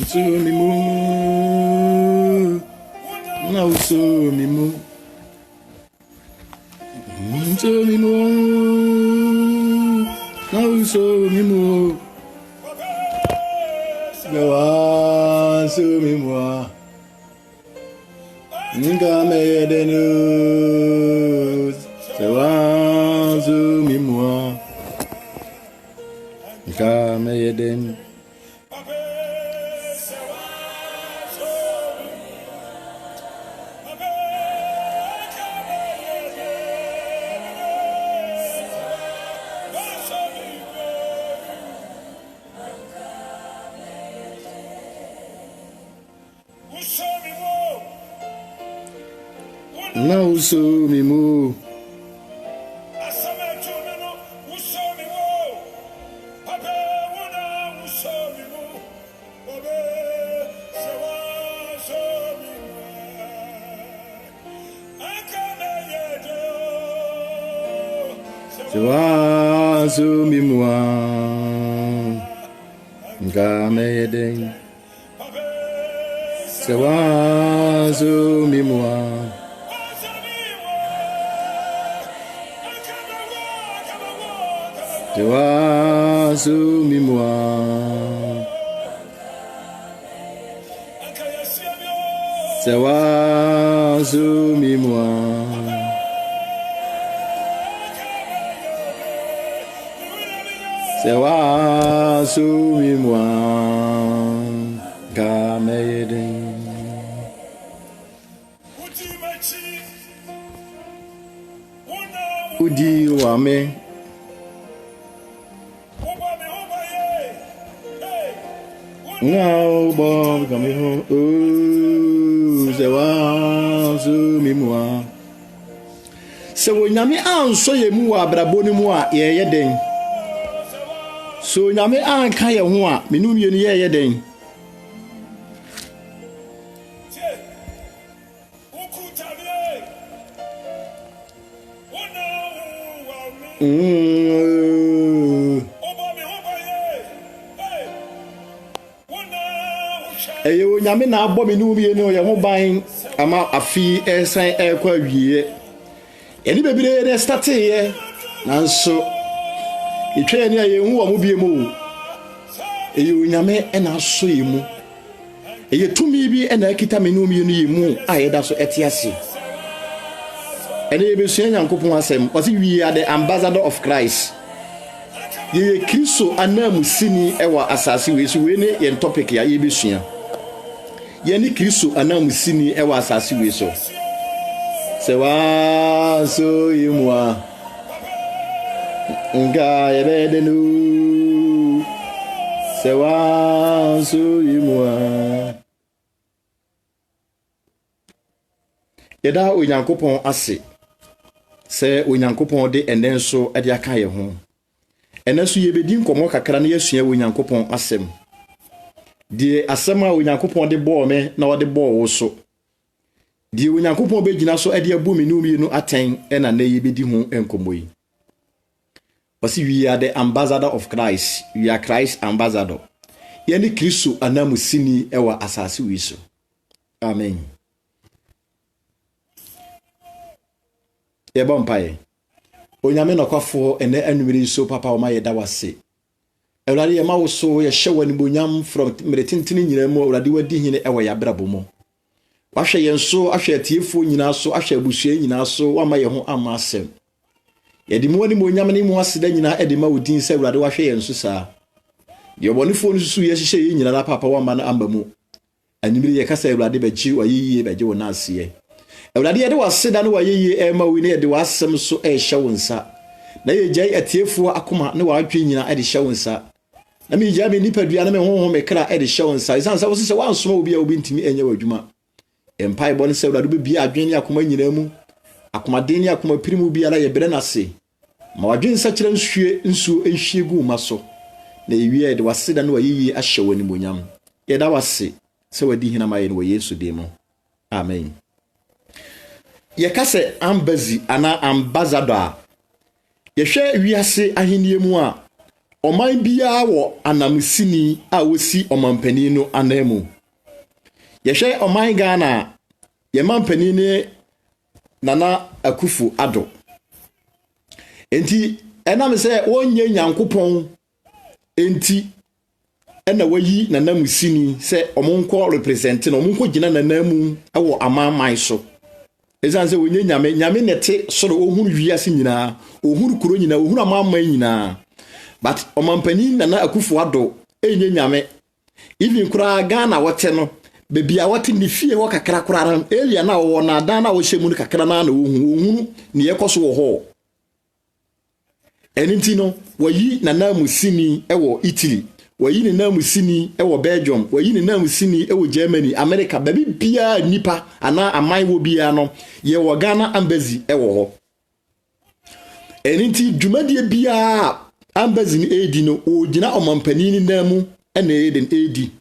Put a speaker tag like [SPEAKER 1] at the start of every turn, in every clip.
[SPEAKER 1] Usumimu, na usumimu, usumimu, na usumimu, gawa usumimu, ngame yedenu, gawa usumimu, ngame yedenu. Na usumimu, sewa sumimwa, ngame yedeng, sewa sumimwa. Sewa sumimwa, sewa sumimwa, sewa sumimwa, kameden. Udi wame. Ngao bo kami ho sewa sumimwa. So nyame anso ye mu wa brabo ni mu a ye den. So nyame anka ye ho a menu mienu ye den. Eyo nyame na abɔ me no bi no ye ho ban ama afi esan ekwa wie eni bebire ne start ye nanso etwe ne ye hu wo mo bie mu eyo nyame na so ye mu eye tumi bi na akita me no mi no ye mu a ye da so etiase ene ye besu Nyankopon asem o se we are the ambassador of Christ ye Kristo anamu sini ewa asase we so we ne ye topic ya ye besua Yeni Kristo anamusini ewa asasi we so. Sewa so yimwa. Nga yebedenu. Sewa so yimwa. Yeda Onyankopon ase. Se Onyankopon de enenso ade aka ye ho. Enenso yebedi nkomo kakra na yesua Onyankopon asem. Die asema Onyankopon de bo me na wode bo wo so die Onyankopon be gina so ade abu me no mi no aten na na yebedi ho enkomoyi wasi we are the ambassador of Christ, we are Christ ambassador yeni Kristo anamusini ewa asase wi so amen ye bompae onyame nokwafo ene anumiri so papa o ma ye da wase Ewlade ye ma wo so ye hye wani bonyam from meretintini nyina mu ewlade wadi hine ewo ya brabo mu wahwe ye nso ahwe atiefo nyina so ahwe abusua nyina so wama ye ho ama asem ye di mu wani bonyam ne mu aseda nyina ede ma wodin se ewlade wahwe ye nso saa ye bonifo no susu ye hye ye nyina na papa wama na amba mu animiri ye kasa ewlade bachi wayiye baje wona ase ewlade ye de waseda no wayiye ema wi ne ye de wasem so hye wonsa na ye jai atiefo akoma ne wadwe nyina ede hye wonsa na mi jabe nipa dua na me honhom me kra ede hye wonsa isan sa wo se wansoma obi a obi ntimi enye wadwuma empai bɔ ne sɛ wurade be bia adwen ne akoma nyina mu akoma den ne akoma pirimu bia la ye bere na se ma wadwen sa kyerɛ nsuo ehwie gu ma so na ewie de waseda no wayiyi ahye wani bonyam ye da wase sɛ wadi hina ma ye no wɔ Yesu de mu amen ye kase ambazi ana ambassador ye hwɛ wiase ahenie mu a ɔman biara wɔ anamsini a wosi ɔmampanin no anamu yɛhwɛ ɔman Ghana yɛmampanin ne Nana Akufo-Addo enti ɛnam sɛ wonye Nyankopɔn enti ɛna wayi nanamusini sɛ ɔmonko represent na ɔmonko gina nanamu ɛwɔ amanman so ɛsan sɛ wonye nyame nete soro ohunu wiase nyinaa ohunu kuro nyinaa ohunu amanman nyinaa but ɔmampanin Nana Akufo-Addo enye nyame even kura Ghana wote no bebi a wote ni fie wo kakra kura elia na wo na dan na wo hyemu no kakra na ohunu ne yekoso wo ho ɛninti no wayi nanamusini ɛwɔ Italy wayi ne namusini ɛwɔ Belgium wayi ne namusini ɛwɔ Germany America baby bia nipa ana aman wo bia no ye wo Ghana embassy ɛwɔ hɔ ɛninti dwumadie bia embassy ni edi no o gina ɔmampanin ni namu ɛna eden edi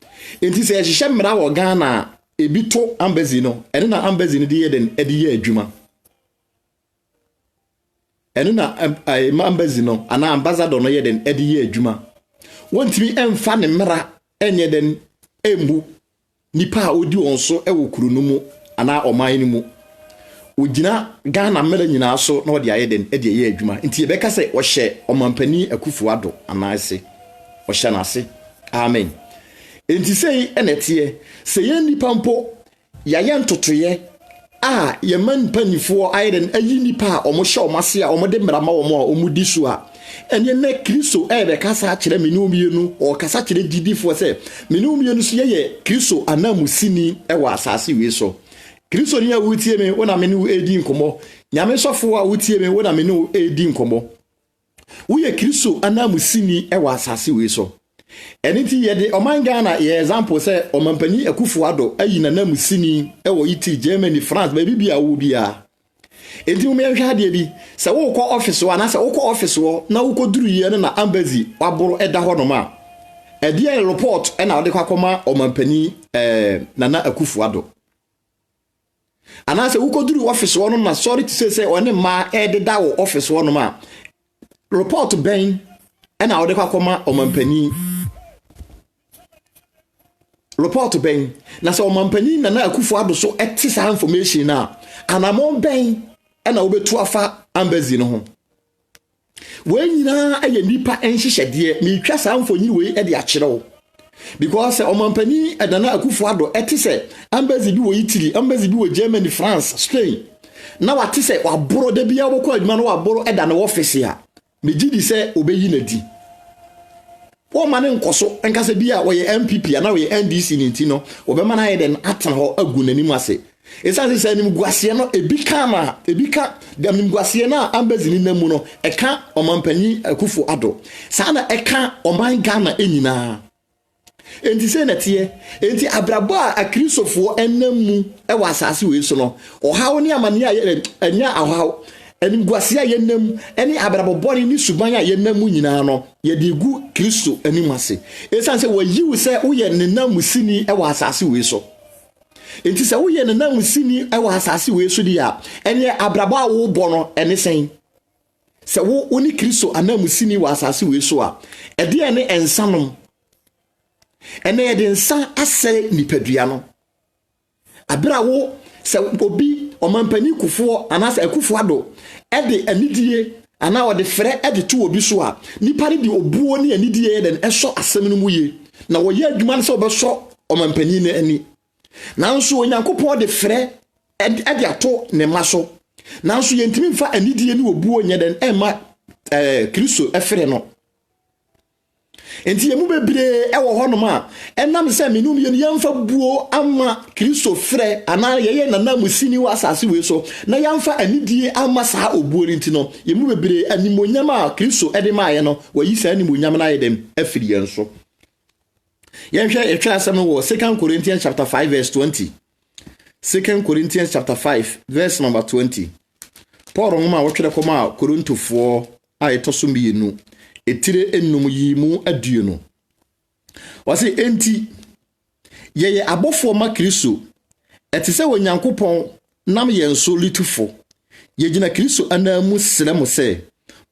[SPEAKER 1] enti sɛ yɛhyehyɛ mmara wɔ Ghana ebi to embassy no ɛne na embassy no de eden edi yɛ adwuma ɛne na embassy no ana ambassador no yɛden edi yɛ adwuma wontimi emfa ne mmara enye den embu nipa a odi on so ɛwɔ kuru no mu ana ɔman no mu ogina Ghana mmara nyinaa so na ɔde ayɛ den edi yɛ adwuma nti yɛbɛka sɛ ɔhyɛ ɔmampanin Akufo-Addo anaase ɔhyɛ n'ase amen enti sei ɛnetie sɛ yɛn nipa mpo yɛayɛ ntotoyɛ a yɛman panifoɔ ayɛ den ayi nipa a ɔmo hyɛ ɔmo ase a ɔmo de mmara ma ɔmo a ɔmo di so a ɛne na Kristo ɛbɛkasa kyerɛ menumienu ɔkasa kyerɛ didifoɔ sɛ menumienu so yɛyɛ Kristo anamusini ɛwɔ asase wei so Kristo ni a wotie me wona me ne edi nkɔmɔ nyame sɔfo a wotie me wona me ne edi nkɔmɔ woyɛ Kristo anamusini ɛwɔ asase wei so ɛniti yɛde ɔman Ghana yɛ example sɛ ɔmampanin Akufo-Addo ayi nanamusini ɛwɔ Italy Germany France baabi bia wo bia enti mo yɛhwɛ adeɛ bi sɛ wo kɔ office wa na sɛ wo kɔ office wo na wo kɔ duru yɛ na embassy waboro ɛda hɔ no ma ɛdeɛ report ɛna wode kɔ akɔma ɔmampanin Nana Akufo-Addo ana sɛ wo kɔ duru office wo no na sorry to say sɛ ɔne ma ɛdeda wo office wo no ma report bɛn ɛna wode kɔ akɔma ɔmampanin report bɛn na sɛ ɔmampanin Nana Akufo-Addo so ɛte saa information na anamon bɛn ɛna wobetu afa embassy no ho we nyina ayɛ nipa ɛnhyehyɛdeɛ metwa saa mfonyi we ɛde akyerɛw because ɔmampanin Nana Akufo-Addo ɛte sɛ embassy bi wɔ Italy embassy bi wɔ Germany France Spain na wate sɛ waboro da bia wokɔ adwuma no waboro ɛda ne office a megidi sɛ obeyi na di wo mane nkoso enkasa bi a wɔyɛ MPP ana wɔyɛ NDC ne nti no wɔbɛma na ayɛ den atena hɔ agu nanim ase esanse sɛ nim guasie no ebika dem guasie na embassy ni namu no ɛka ɔmampanin Akufo-Addo saa na ɛka ɔman Ghana enyina enti sɛ natie enti abrabo a akristofoɔ enamu ɛwɔ asase wei so no ɔhaw ne amane a anya ɔhaw enim guasie a yenam ɛne abrabo bɔne ni suban a yenamu nyina no yɛde gu Kristo anim ase esanse wɔyiwu sɛ woyɛ ne namusini ɛwɔ asase wei so enti sɛ woyɛ ne namusini ɛwɔ asase wei so di a ɛne abrabo a wo bɔ no ɛne sɛn sɛ wo ni Kristo anamusini wɔ asase wei so a ɛde ne ensanom ɛne yɛde nsa asɛ nipadua no abra wo sɛ obi ɔmampanin kufoɔ anasɛ Akufo-Addo ɛde anidie ana ɔde frɛ ɛde to obi so a nipa ne de obuo ne anidie yɛ den ɛsɔ asɛm no mu ye na wɔyɛ adwuma no sɛ ɔbɛsɔ ɔmampanin no ani nanso Onyankopɔn de frɛ ɛde ato ne ma so nanso yɛntimi mfa anidie ne obuo nyɛ den ɛma Kristo ɛfrɛ no enti yɛmu bebree ɛwɔ hɔ nom a ɛnam sɛ menum yɛ yɛmfa buo ama Kristo frɛ ana yɛyɛ nanamusini wɔ asase wei so na yɛmfa anidie ama saa obuo nti no yɛmu bebree animonyam a Kristo ɛde maayɛ no wɔyi saa animonyam na ayɛ dem afiri yɛn so yɛhwɛ asɛm no wɔ 2 Corinthians chapter 5 verse 20 2 Corinthians chapter 5 verse number 20 Paul ngoma wɔtwerɛ kɔma Korintofoɔ a ɛtɔ so mmienu etire enum yi mu aduonu wase enti yeye abofo ma Kristo ete se Onyankopɔn nam yɛn so litufo yegyina Kristo anamu srɛ mo sɛ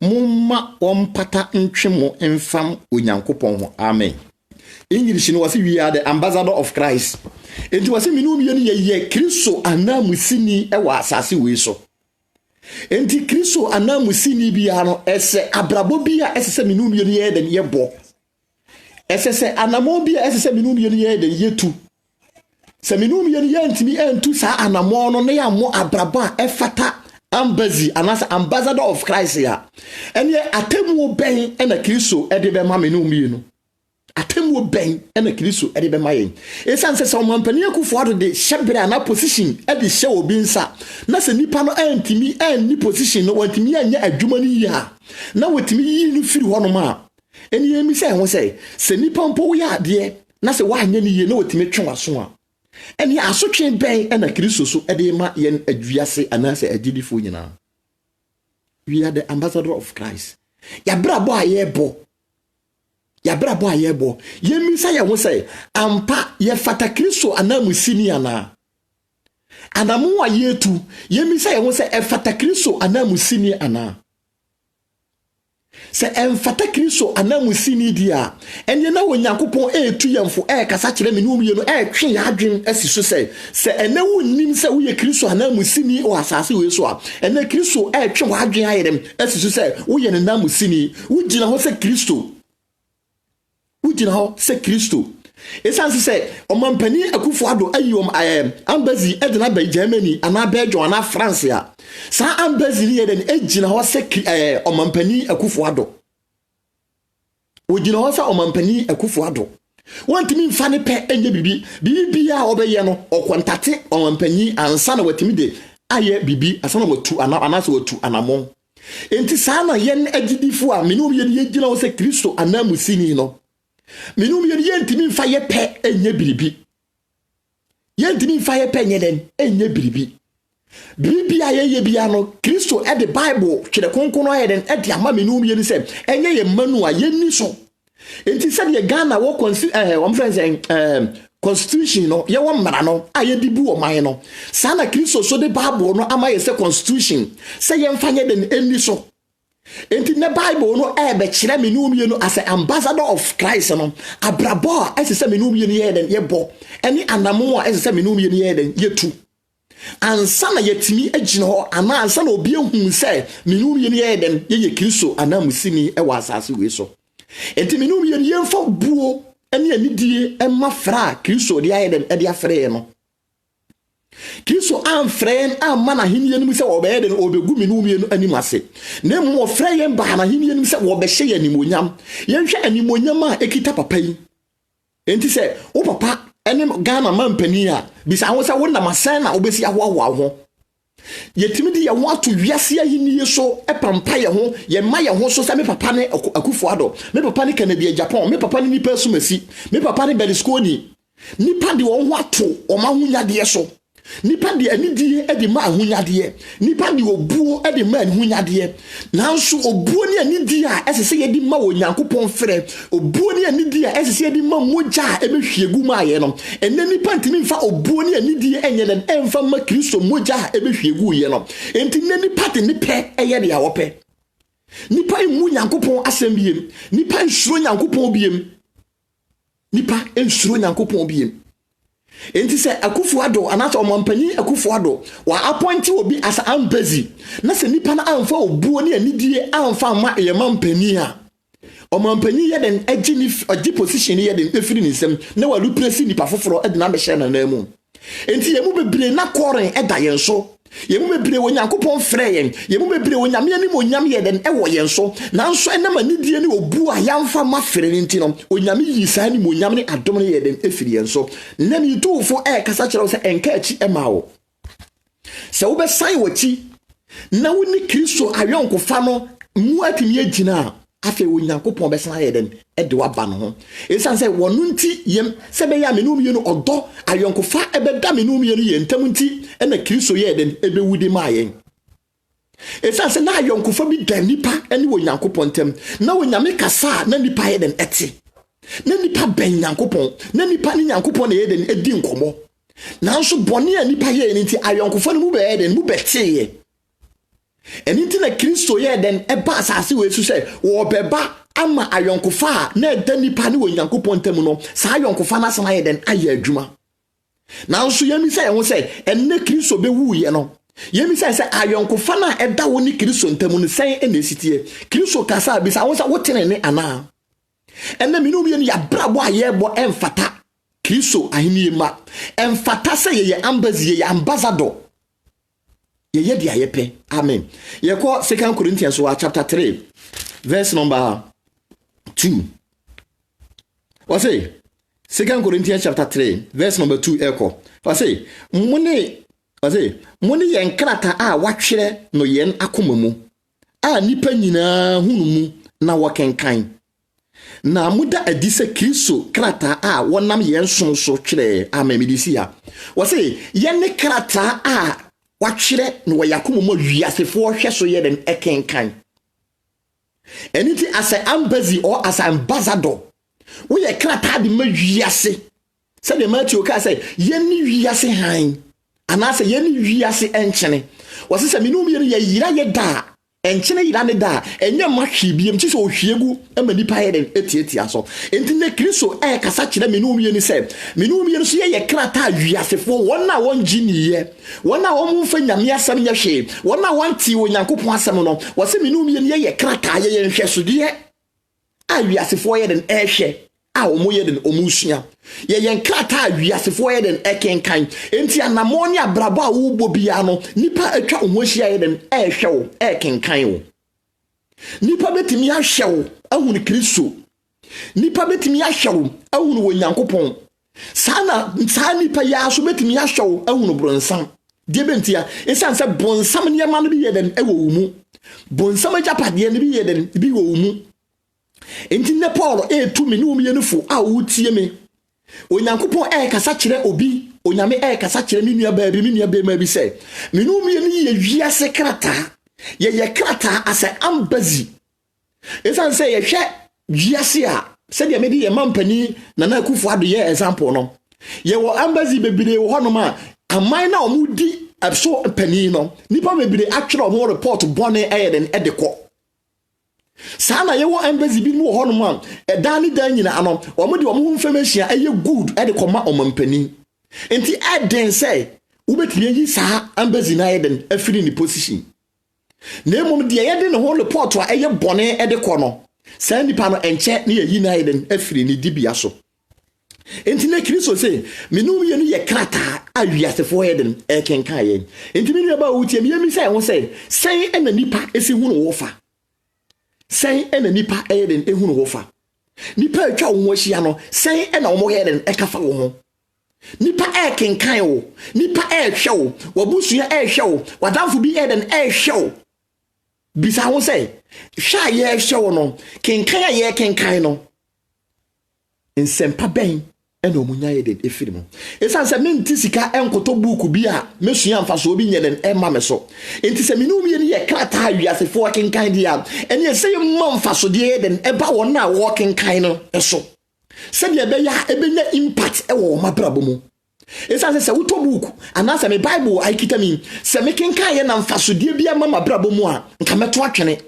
[SPEAKER 1] Mumma ompata ntwemo mfam onyankopon ho. Amen. English no wase we are the ambassador of Christ. Enti wase minum ye Kristo anamusini e wa asase we so. Enti Kristo anamusini bia no ese abrabo bia ese minum ye den ye bo. Ese anamo bia ese minum ye den ye tu. Se minum ye ntimi entu sa anamo no ne ya mo abrabo a efata ambazi anasa ambassador of Christ ya. Enye atemu ben na Kristo e de be ma minum no. Atemu ben na Kristo e de be ma yen. Esan se omampani akufo ado de shebre na position e de hye obi nsa. Na se nipa no antimi ni position no wantimi anya adwuma ni ya. Na wotimi yi no firi ho no ma. Eni emi se ho se nipa mpo ya de na se wa anya ni ye na wotimi twenwaso a. Eni asotwe ben na Kristo so e de ma yen adwiase anase agidifo nyina. We are the ambassador of Christ. Ya brabo ayebo. Ya brabo ayebo. Ye misa ye ho say ampa ye fata Kristo anamusini ana. Anamu ayetu. Ye misa ye ho say e fata Kristo anamusini ana. Se emfata Kristo anamusini dia. Enye na Onyankopon etu yemfo kasa kire menum ye no twe ya adwen asiso se ene wonnim se wo ye Kristo anamusini o asase we so a ene Kristo twe wa adwen ayedem asiso se wo ye namusini wo gina ho se Kristo. Ujina ho se Kristo. Esanse se omampani akufo ado ayom ambazi edena ba Germany ana Belgium ana France ya. Sa ambazi ni eden ejina ho se omampani akufo ado. Ujina ho se omampani akufo ado. Wantimi mfa ne pe enye bibi a obeye no okontate omampani ansa na watimi de aye bibi asana watu anase watu anamon. Enti sana yen agidifo a menum ye gina ho se Kristo anamusini no. Minum yentimi mfa ye pe enye biribi. Yentimi mfa ye pe enye den enye biribi. Biribi ayeye bia no Kristo e the Bible twede konkono ayeden e de ama minum ye ni se enye ye manu a yenni so. Enti se de Ghana wo constitution no ye wo mmara no aye dibu o man no. Sana Kristo so the Bible no ama ye se constitution se ye mfa ye den enni so. Enti ne Bible no be kire menum ye no as an ambassador of Christ no abrabo asese menum ye ye den ye bo eni anamo asese menum ye ye den ye tu ansa na yetimi agina ho ana ansa na obi ehun se menum ye ye den ye Kristo anamusini e wa asase we so enti menum ye mfa buo eni anidie e mafra Kristo de ye den e de afre no Kristo amfren amana hinye nim se obeye de obegu minum ye no animase na mo frɛ ye ba na hinye nim se wobɛhye ye nimonyam ye hwɛ animonyam a ekita papa yi enti se wo papa enim Ghana mampani a bisa wo se wo na masen na obesi ahoahoa ho yetimi de ye ho ato wiase ahinye so epampa ye ho ye ma ye ho so se me papa ne akufo ado me papa ne Canada Japan me papa ne nipa sumasi me papa ne Berlusconi nipa de wo ho ato o ma ho nyade so nipa de anidie edi ma ahunyade nipa de obuo edi ma ahunyade nanso obuo ne anidie a esese ye di ma Onyankopon frɛ obuo ne anidie a esese ye di ma mogya ebehwiegu ma ye no enne nipa ntimi mfa obuo ne anidie enye den emfa ma Kristo mogya a ebehwiegu ye no enti ne nipa de ne pɛ eye de a wo pɛ nipa emu Nyankopon asɛm biem nipa nsuro Nyankopon biem nipa nsuro Nyankopon biem. Enti se akufo ado anasa omampani akufo ado wa appointi obi as ambazi na se nipa na amfa obuo ne anidie amfa ma ye mampani a omampani ye den agi position ye den efiri ni nsem na wa lupresi nipa foforo e de na be hye na namu enti ye mu bebre na koren e da yen so ye mu bebre Onyankopon frɛ yen ye mu bebre onyame ani onyam ye den e wo yen so nanso enama nidie ne obu a yamfa ma frɛ ni nti no onyame yi saa ni onyam ne adom ne ye den efiri yen so na mi tuufo kasa kyerɛ wo sɛ enka achi ema wo sɛ wo be san wachi na wo ni Kristo ayonkofa no mu atimi agina afi Onyankopon be san ye den e de wa ba no ho esan sɛ wonu nti yem sɛ be ya menum ye no odo ayonkofa e be da menum ye no ye ntam nti e na Kristo ye den e be wudi ma yen esan sɛ na ayonkofa bi da nipa ene Onyankopon ntam na Onyame kasa na nipa ye den ete na nipa ben Nyankopon na nipa ni Nyankopon na ye den edi nkomo nanso bɔne a nipa ye ni nti ayonkofa no mu be ye den mu beteye Enti na Kristo ye den eba asase we su se wo beba ama ayonkofa na eda nipa ne wo Nyankopɔn ntam no sa ayonkofa na sana ye den aye adwuma na nso yemi se ho se enne Kristo be wu ye no yemi se ayonkofa na eda wo ni Kristo ntam no sen ene sitie Kristo kasa bi sa wo se wo tene ne ana enne minum ye ya brabo aye bo emfata Kristo ahini ma emfata se ye ambazie ye ambassador ye dia yepe amen ye ko 2 Corinthians chapter 3 verse number 2 what say 2 Corinthians chapter 3 verse number 2 eko what say muni yen krata a watwere no yen akomamu a nipa nyina hunumu na wakenkan na muda adise Kristo krata a wonam yen sonso twere amen midisia what say yen krata a watwere no yakomamu wiasefo hwe so ye den ekenkan anything as an embassy or as an ambassador we ye krata de ma wiase say the Matthew ka say yeni wiase han anase yeni wiase enchene wose say minum ye yira ye da enchene yira ne da enye ma hwibiem ti so hwiegu amanipa ye den etietia so enti ne Kristo kasa kire minum ye ni say minum ye so ye krata wiasefo wona won giniye wona won mfa nyame asem nya hwe wona wanti Onyankopon asem no wose minum ye ye krata ye nhwesode a wiasefo ye den ehwe a omo ye den omusua ye krata wiasefo ye den ekenkan enti anamoni abrabo a wo bobia no nipa atwa omohia ye den ehwe wo ekenkan wo nipa betimi ahwe wo ahunu Kristo nipa betimi ahwe wo ahunu Onyankopon sana nipa ya so betimi ahwe wo ahunu bronsam de bentia esanse bronsam ne ma no bi ye den ewo mu bronsam ajapade ne bi ye den bi wo mu enti ne Paul tumi ne umyenufo a wotie me Onyankopon kasa kire obi onyame kasa kire me nua baabi me nua bema bi se me no umyeni ye wiase krata ye krata asa ambazi esan se ye hwe wiase a se de me di ye mampani na na akufo ado ye example no ye wo ambazi bebire wo hono ma aman na omudi abso pani no nipa bebire atwere omo report bone den edekọ sana yewo embassy bi no hono ma edani dan nyina ano omo de omo information eye good e de koma omampani enti eden say ubetimi yi sa embassy na eden afiri ni position na emom de ye de ne ho report a eye bone e de kɔ no sa nipa no enche na yi na eden afiri ni dibia so enti na Kristo say menum ye no ye krata awiasefo eden ekenka ye enti me nua ba wutie me yemi say ho say sen e na nipa esi hunu wo fa sen ena nipa eden ehunu wo fa nipa atwa wo hia no sen ena wo eden ekafa wo ho nipa kenkan wo nipa hwe wo wabusua hwe wo wadamfo bi eden hwe wo bisa wo say hwa ye hwe wo no kenkan ye kenkan no nsempa ben ena omunya eden efiri mo esanse menti sika enkoto buku bi a mesua mfaso obi nyeden ema me so enti se minum ye ye krata wiasefo kenkan dia ene se mfaso de eden eba wona wo kenkan no eso se de be ya ebenya impact ewo mabrabo mu esanse se wuto buku anase me bible aikita mi se me kenkan ye na mfaso de bia mama brabo mu a nka meto atwene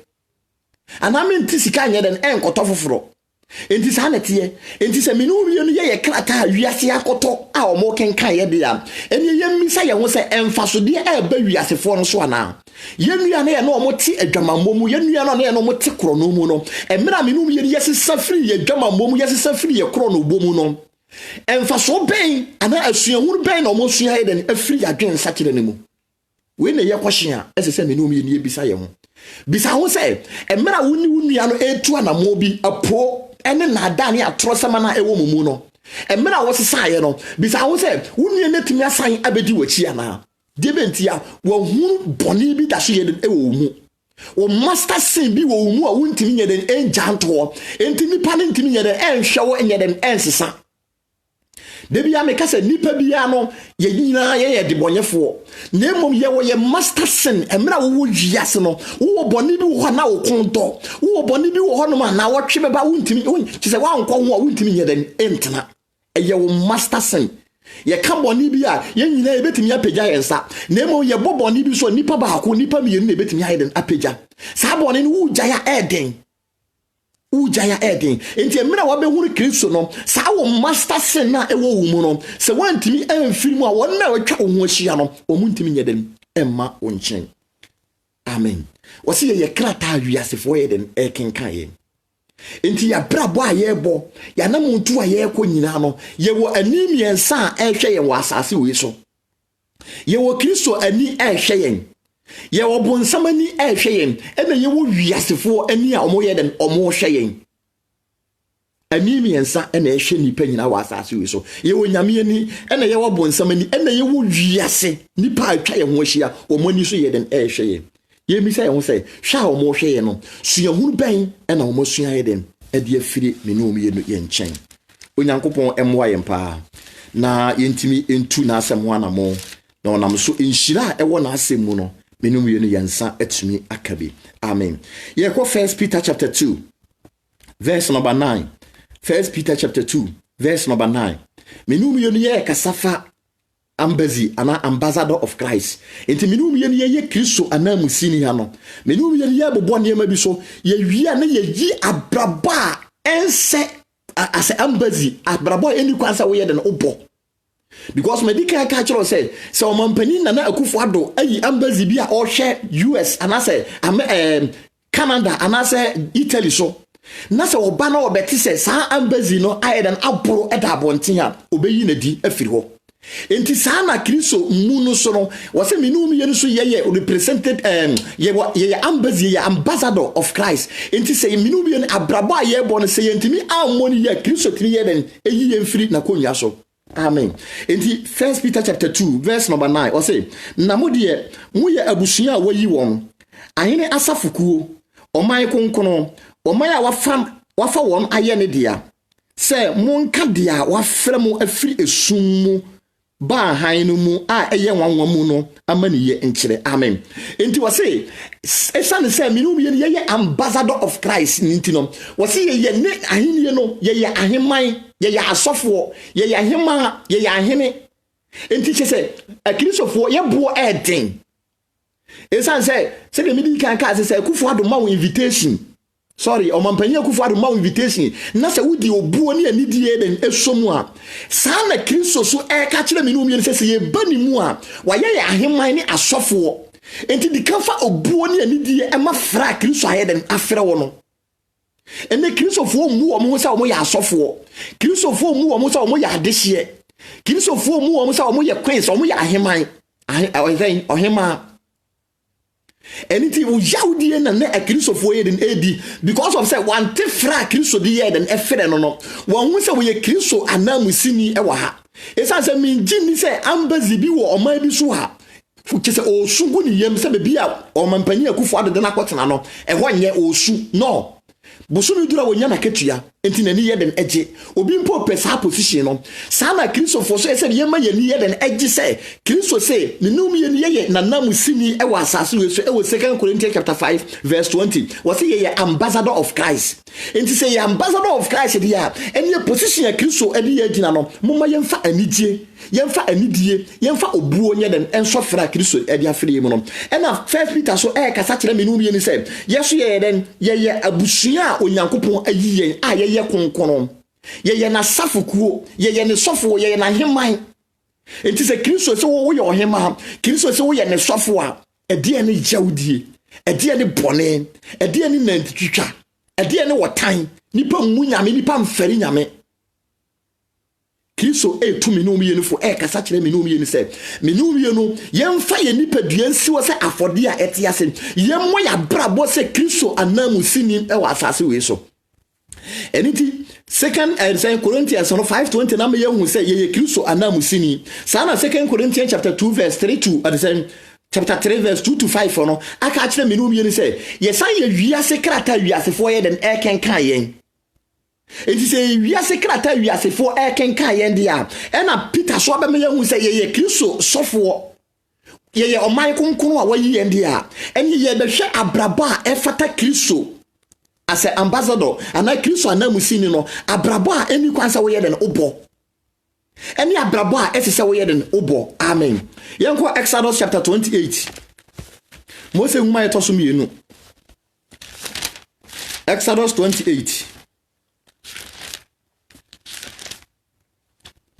[SPEAKER 1] ana menti sika nyeden enkoto foforo enti sa netie enti se minum ye no ye krata wiase akoto a omo kenkan ye dia eni ye misa ye ho se emfasode e ba wiasefo no so ana ye nua na ye no omo ti adwamammo mu ye nua no na ye no omo ti kro no mu no emra minum ye ye sesa firi ye adwamammo mu ye sesa firi ye kro no bo mu no emfaso ben ana asuahunu ben na omo sua ye den afiri adwen sakire ne mu we na ye kwhye a esese minum ye ni bisa ye ho bisa ho se emra woni nua no etu anamo bi apo ene na da ne atrosama na ewo mumu no emra wo sesaye no bisa wo se wunue netumi asan abedi wachi ana de bentia wo hu boni bi da so ye ewo mu wo master sin bi wo mu a wuntimi nye den enjanto entimi pa ne ntimi nye den enhwe wo nye den ensesa de bia me kase nipa bia no ye nyina ye de bonyefo na emom ye wo ye master sin emra wo wiase no wo boni bi wo na wo konto wo boni bi wo no ma na wo twe beba wuntimi ti se wa nkɔ ho a wuntimi nye den entena eye wo master sin ye ka boni bi a ye nyina e betimi apagya yensa na emo ye boboni bi so nipa baako nipa mienu na betimi ayeden apagya sa boni no wugya eden enti emira wa behuru Kristo no sa wo master sin na ewo wo mu no se wantimi amfiri mu a won na watwa wo ahia no omuntimi nyeden emma wonchen amen wasi ye krata wiasefo yeden ekenkan ye enti ya brabo a yebo ya na muntu a yeko nyina no yewo ani miensa a ehwe ye wasase we so yewo Kristo ani ehwe yen yewo bonsamani ehwe yen ena yewo wiasefo ani a omo yeden omo hwe yen ani miensa ena ehwe nipa nyina wasase we so yewo nyame ani ena yewo bonsamani ena yewo wiase nipa atwa ye ho ahia omo ni so yeden ehwe yen ye mi say won say hwa omo hwe ye no sua hunu ben ena omo sua ye den e de afiri menum ye no ye nchen onyankopon emwa ye mpa na yentimi entu na asem ho anamo na onam so enhira ewo na asem mu no menum ye no yensa atumi akabi amen ye ko 1 Peter chapter 2 verse number 9 1 Peter chapter 2 verse number 9 menum ye no ye kasafa ambazi ana ambassador of Christ enti menum ye Kristo ana musini ha no menum ye bobɔ ne ma bi so ye wia na ye yi abraba ense as ambazi abraba eni kwansa wo ye de no obɔ because medical culture say so mampani na akufo ado ayi ambazi bi a ɔhwɛ US ana say Canada ana say Italy so na se oba na obeti say sa ambazi no ayedan aboro eda abonten a obeyi na di afiri hɔ enti sana Kristo mu no so no wose menum ye no so ye represented ye ambazi ye ambassador of Christ enti say menum ye abraba ye bo no say yentimi amoni ye Kristo tiri ye den eyi ye mfiri na konwa so amen enti 1 Peter chapter 2 verse number 9 o say na modie mu ye abusua a wayi won ahene asafukuo oman konkono oman a wafa won aye ne dia say monka dia wafrɛ mu afiri esum mu ba hainu mu a eye wanwa mu no amani ye nkire amen enti wase esane say menum ye ambassador of Christ nti no wase ye ne ahenie no ye aheman ye asofo ye ahema ye ahene enti che akristofo ye bo eden esane say the midi kan ka say Akufo Addo ma invitation sorry omampanya Akufo Addo ma invitation na se wudi obuo ne anidie den esomu a saa na Kristo so ka kire menum ye se ye bani mu a wa ye aheman ne asofo enti di kan fa obuo ne anidie e ma fra Kristo ayeden afre wo no ene Kristofo mu wo mo sa wo ya asofo Kristofo mu wo mo sa wo ya adehye Kristofo mu wo mo sa wo ya queens wo ya aheman ohema anything Yahudi na Kristofo ye den edi because of say one te fra Kristo di ye den efere no no won hu say we ye Kristo anamusini e wa ha esa say min jini say ambazi bi wo oman bi so ha fuke say osugu ni yem say be bia omanpanyi Akufo Addo na kwotena no e ho nye osu no busumi dura wonya na ketua enti nani ye den eje obi mpo pesa position no sana Kristofo so ese ye ma ye ni ye den eje say Kristo say menum ye ni ye na namusini e wa asase we so e wo 2 Corinthians chapter 5 verse 20 was ye ambassador of Christ enti say ye ambassador of Christ dia eni position ya Kristo e di ye gina no moma ye mfa anidie yemfa anidie yemfa obuo nye den enso fra Kristo e dia free mu no e na 1 Peter so kasa kire menum ye ni say yeso ye den ye abusua onyankopon ayi yen a ye konkono ye na safukuo ye ne sofo ye na heman enti se Kristo se wo ye ohema Kristo se wo ye ne sofo a ede ne jawdie ede ne bone ede ne nantitwa ede ne wotan nipa mu nyame nipa mfari nyame Kristo tu menum ye no fo kasa kire menum ye ni se menum ye no yemfa ye nipa duansi wo se afode a etiase yemmo ya brabo se Kristo anamusini e wa asase we so eniti 2 Corinthians 5:20 na me yehu say ye Kristo anamusini sana 2 Corinthians chapter 2 verse 3 to chapter 3 verse 2 to 5 no aka kire menum ye ni say ye san ye wiase krata wiase fo ye den kenkan yen enti say wiase krata wiase fo kenkan yen dia na Peter so ba me yehu say ye Kristo sofo ye oman konkon a wayi yen dia eni ye behwe abraba efata Kristo as an ambassador and I Kristo anamusini no abrabo a eni kwansa wo ye den obo Any abrabo ese se wo ye den obo. Amen. Yenko Exodus chapter 28. Mose nwoma etoso mienu. Exodus 28.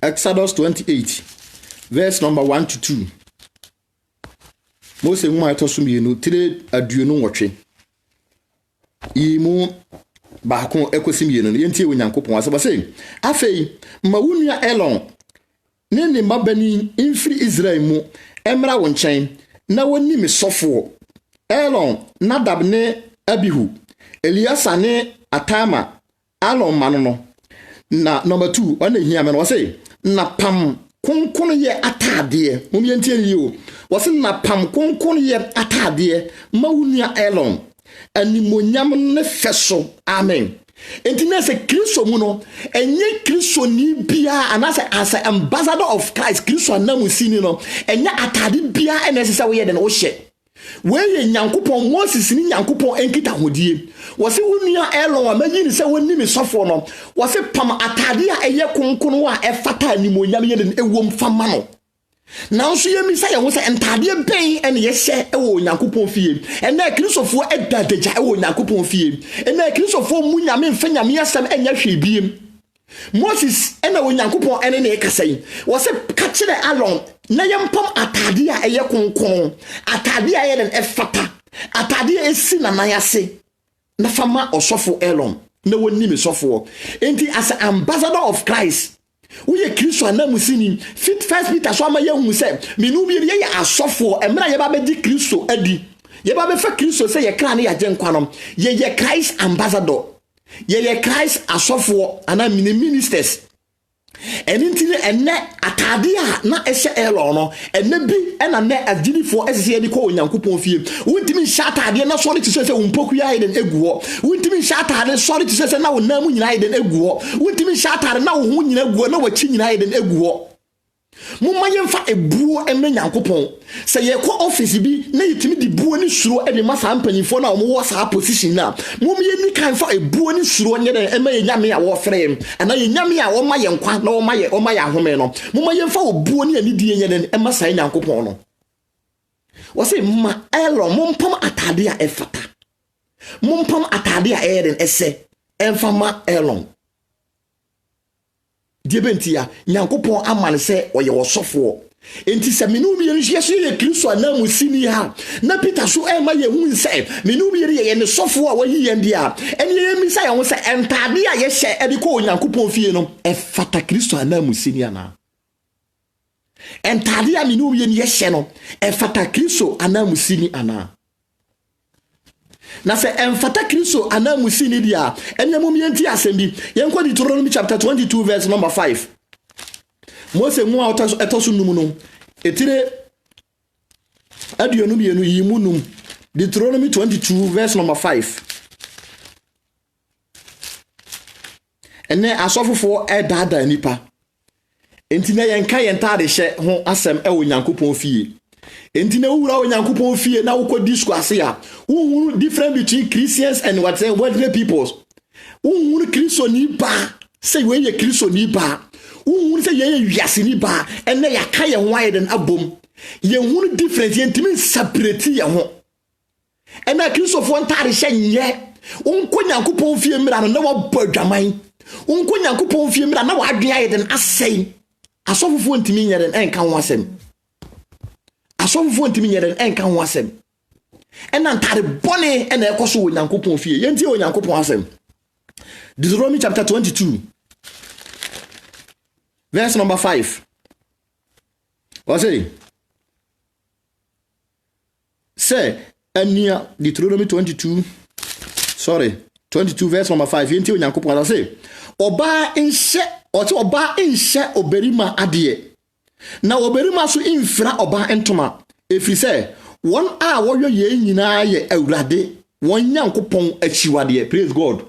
[SPEAKER 1] Exodus 28 verse number 1 to 2. Mose nwoma etoso mienu 3 aduonu nwotwe. Imu baako ekosi mienu yentie onyankopon asaba sei afei ma wunua Elon ne mabani infri Israel mu emra wo nchen na woni me sofo Elon Nadab ne Abihu Eliasa ne Atama Alon mano na number 2 ona hia me no say na pam konkon ye atade mum yentie liyo wose na pam konkon ye atade ma wunua Elon animonyam ne feso. Amen. Enti na se Kristo mu no enye Kristo ni bia anase as an ambassador of Christ Kristo anamusini no enye atade bia enesesa wo ye de no hye we ye nyankopon Moses ni nyankopon enkita hodie wose wunua Elon amayi ni se woni me sofo no wose pam atade a eye konkon wa efata animonyam ye de ewom fama no now so ye mi say ye wo say entade ben ene ye hye ewo nyankopon fie ene kristofo edadaja ewo nyankopon fie ene kristofo mu nyame mfa nyame asem enya hwebiem Moses ene wo nyankopon ene ne kasai wo say ka kire Alon na ye mpam atade a eye konkon atade a ye den efata atade a esi na nayase na fama osofo Elon na woni me sofo enti as an ambassador of Christ we Kristo anamusini fit first Peter so ama yehu se menu bi ye asofo emra ye ba be di Kristo adi ye ba be fa Kristo se ye kra na ya genkwanom ye Christ ambassador ye Christ asofo ana ministers enintini enne atade a na ehye Elon no enne bi ena na agirifo esese ye di ko onyankopon fie wuntimi hya atade na sori ti se umpoku ya iden eguo wuntimi hya atade sori ti se na wonamu nyina iden eguo wuntimi hya atade na wo hu nyina eguo na wachi nyina iden eguo mumma yemfa ebuo emme nyankopon se ye ko office bi na yitimi di buo ni suro e de masa ampanifo na wo sa position na mum ye ni kan fa ebuo ni suro nye de emme ye nyame a wo frem ana ye nyame a wo ma ye nkwa na wo ma ye ahome no mumma yemfa obuo ni ani die nye de emma sa nyankopon no wo se mma Elon mumpam atade a efata mumpam atade a eden ese emfa ma Elon Diebentia nyankopon amane se oye wosofo enti se menu bi ye so ye Kristo anamusini ha na Peter so ema ye hu se menu bi ye ne sofo a wayi ye ndia eni ye mi sa ye ho se entade a ye hye e ko nyankopon fie no e fata Kristo anamusini ana entade a menu bi ye hye no e fata Kristo anamusini ana na se emfata Kristo anamusini dia enyamum yenti asembi yenko Deuteronomy chapter 22 verse number 5 Mose nwa etoso num no etire aduonu bienu yimunum Deuteronomy 22 verse number 5 ene asofofo edada nipa enti na yenka yentade hye ho asem ewo nyankopon fie enti na wura onyankopon fie na woko discourse ya who different between Christians and worldly peoples who Kristo ni ba say we ye Kristo ni ba who say ye wiase ni ba ene ya ka ye wide and abom ye hu different ye ntimi separate ye ho ena Kristo fo ntare hye nye wonko nyankopon fie mira no na wabɔ adwaman wonko nyankopon fie mira na wadwe aye den asɛn asofofo ntimi nye den enka ho asɛm asofofo ntimi nye den enka ho asɛm ena ntare bone ena ekoso wo nyankopon fie yenti wo nyankopon asɛm Deuteronomy chapter 22 verse number 5 what say ania Deuteronomy 22 verse number 5 yenti wo nyankopon say oba enhye oberima ade na oberima so infra oba entoma efiri say won a woyo ye nyina ye awurade won nyankopon achiwade praise God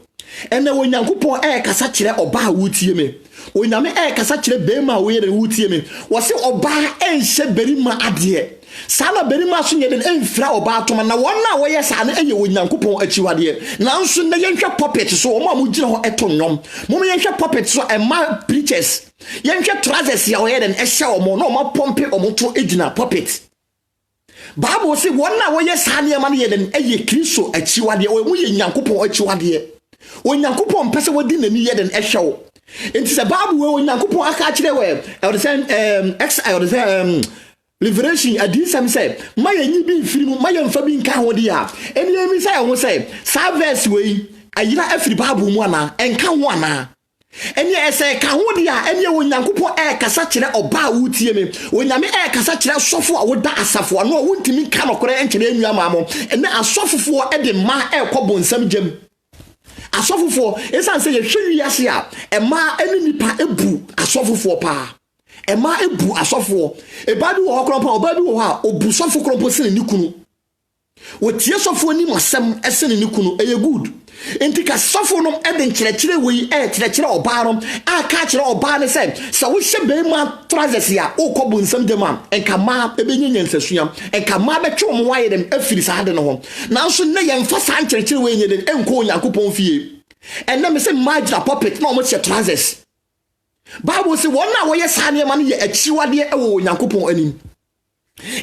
[SPEAKER 1] ene won nyankopon kasa kire oba wutie me onyame kasa kire bema wo ye wutie me wo se oba enhye berima ade sana berima so nyeden enfra oba atoma na won na wo ye sa na eye won nyankopon achiwade nanso na yenhwe puppet so o ma mu gire ho eto nwom mo yenhwe puppet so ema preachers Yenhwe trousers ya oye den ehye omo no ma pompe omo to edina puppet. Bible say wona wo ye sane ma ne den eye Kristo achiwade o mu ye Nyankopon achiwade. O Nyankopon pese wodi nani ye den ehye wo. Enti se Bible we Nyankopon aka kire we liberation adisam say ma ye nyi bi mfiri mu ma ye mfa bi nka ho de ya. Eni emi say ho say service we ayira afiri Bible mu ana enka ho ana. Eni ese ka ho dia eni wo Nyankopon kasa kire oba wutie me onyame kasa kire sofo a woda asafo no wontimi ka nokore enkere enua maamo ene asofofo de ma ekɔbɔ nsam gyem asofofo esan se ye hwe wiase a ema eni nipa ebu asofofo pa ema ebu asofo ebadu wo hokron obadu wo ha obu sofo kronpo sene ni kunu wotie sofo ni masem esene ni kunu eye good. Enti ka sofo no de nkyerɛkyerɛ wei kyerɛkyerɛ ɔbaa no aka kyerɛ ɔbaa ne sɛ wo hyɛ bɛma trousers ya wo kɔ bonsam dem a enka ma ebenyenye nsasua enka ma bɛtwe wo waye dem afiri saa de no ho nanso ne yɛmfa saa nkyerɛkyerɛ wei nye den enko Onyankopɔn fie ɛnna me sɛ magira puppet na ɔmo hyɛ trousers. Bible say wɔn na wɔyɛ saa ne ma no yɛ akyiwade ɛwɔ Onyankopɔn anim.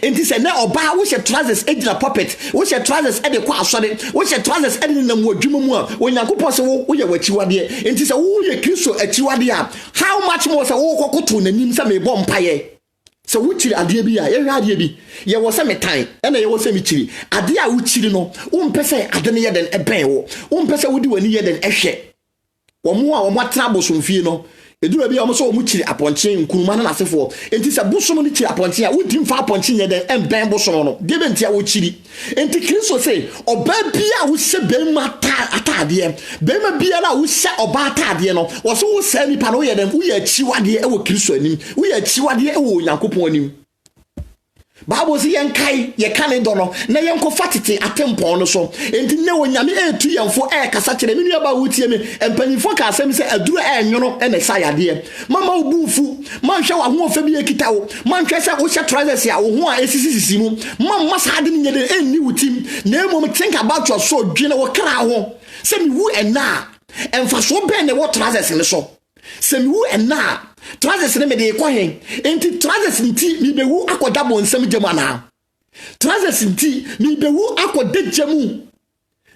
[SPEAKER 1] Enti se na oba wo hye trousers ejina puppet wo hye trousers e de kwa asode wo hye trousers e de nam wadwuma mu a Onyankopɔn se wo ye wachiwade enti se wo ye Kristo achiwade a how much more se wo kokoto nanim se me bɔ mpaye se wo chiri ade bi a ye hwa ade bi ye wo se metan e na ye wo se me chiri ade a wo chiri no wo mpese ade ne ye den eben wo mpese wo di wani ye den ehwe wo mo a wo matena bosomfie no edura bi a so mu chiri aponche nkuruma na asefo enti se bosom ni chiri aponche a wodi mfa aponche ye den emben bosom no de benti a wo chiri enti Kristo say oba bi a wo hye bema atade bema bi a wo hye oba atade no wo so wo sa nipa no ye den wo ye achiwade e wo Kristo anim wo ye achiwade e wo Onyankopon anim. Bible say yenkai ye kane do no na yenko fatete atempon no so enti ne wonyame etu yemfo kasa kire me nua ba wutie me empanifo ka asem se aduru enwono na sayade mama obufu manhwe wa ho ofa bi ekita wo manhwe se wo hye trousers ya wo ho a esisisi mu mamma saade ne nyede enni wutim na emom think about your soul dwene wo kra ho se mi wu ena emfa so ben ne wo trousers ne so se mi wu ena trousers ne me de ko hen enti trousers nti mi bewu akoda bonsam gyema na trousers nti mi bewu akoda gyemu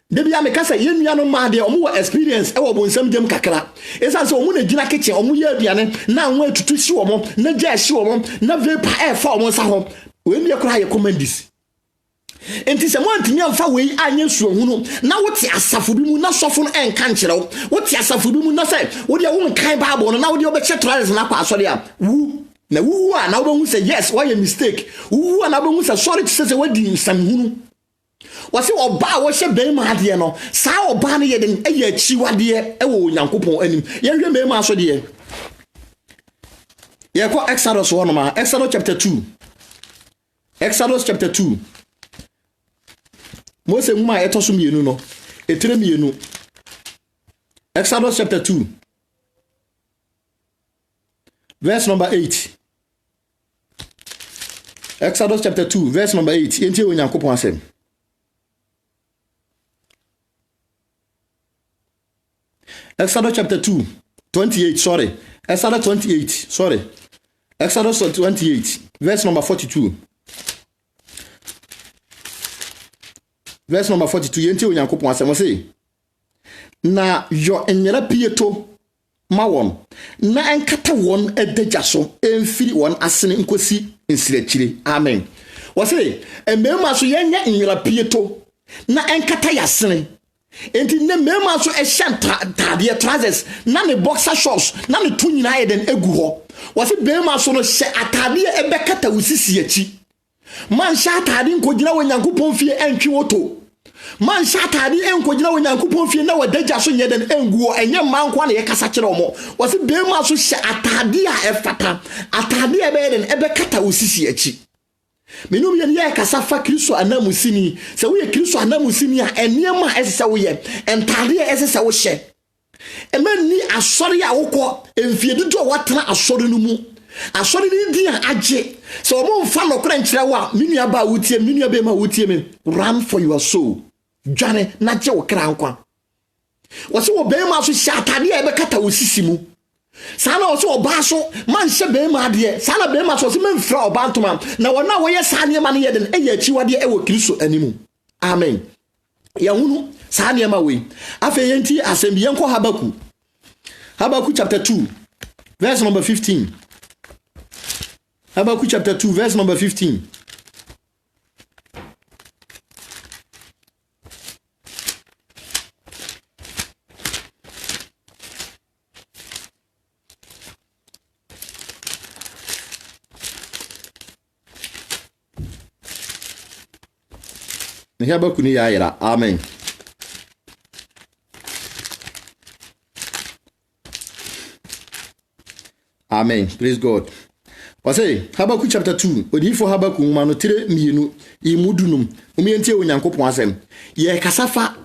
[SPEAKER 1] de bia me kasa yenua no ma de omo experience e wo bonsam gyem kakra esa se omo na gina kitchen omo ye aduane na anwa atutu hye omo na gya hye omo na vapor fa omo sa ho we mi akura ye commandis enti se mo antimi amfa wei anya suahunu na wote asafo bi mu na sofo no enka nkyerɛw wote asafo bi mu na sɛ wode wo nkan Bible no na wode obɛkyɛ trousers na kwa asɔre a wu na wu a na wobɛhu sɛ yes why a mistake wu a na wobɛhu sɛ sorry to say wadi nsamhunu wase oba a wo hyɛ bɛma adeɛ no saa oba no yɛ den ɛyɛ akyiwadeɛ ɛwɔ Onyankopɔn anim yɛhwɛ bɛma aso deɛ yɛkɔ Exodus 1 ma Exodus chapter 2 Exodus chapter 2 Mose muma etoso mienu no etire mienu Exodus chapter 2 verse number 8 Exodus chapter 2 verse number 8 enti Onyankopon asem Exodus chapter 2 28 sorry Exodus 28 sorry Exodus 28 verse number 42 verse number 42 yenti Onyankopon asem say na yo enyera pieto ma won na enkata won edagya so emfiri won asene nkosi nsirachire amen wo say emema so yenya enyera pieto na enkata yasene enti ne mema so ehya trousers na ne boxer shorts na ne to nyina yeden egu ho wo say bema so no hye atade ebekata wusisi achi man hye atade nkogina Onyankopon fie entwe woto man shatade enkogina Onyankopon fie na wadagya so nyeden enguo enye mankwa na yekasa kire omo wose bema so hye atade a efata atade e beden ebekata osisi achi menum ye ye kasa fa Kristo anamusini se wo ye Kristo anamusini a eniema esese wo ye entade esese wo hye emani asori a wokọ emfiedudu a watena asori no mu asori ni di a age se omo mfa nokora nkyere wo a menua ba wutie menua be ma wutie me run for your soul dwane na je wo kra nkwa wose wo be ma so hye atade a ebekata osisi mu Sana also oba so man hye be ma de sana be ma so se man fra oba ntoma na wona wo ye sa ne ma ne ye den eye achiwade e wo Kristo animu amen ya hunu sa ne ma we afa yenti asem bi yenko Habakkuk chapter 2 verse number 15 Habakkuk chapter 2 verse number 15 Habakkuk ni ya amen. Amen. Praise God. Wase Habakkuk chapter 2 odifo Habakkuk mano tire mienu imudunum umientie onyankopon asem ye kasafa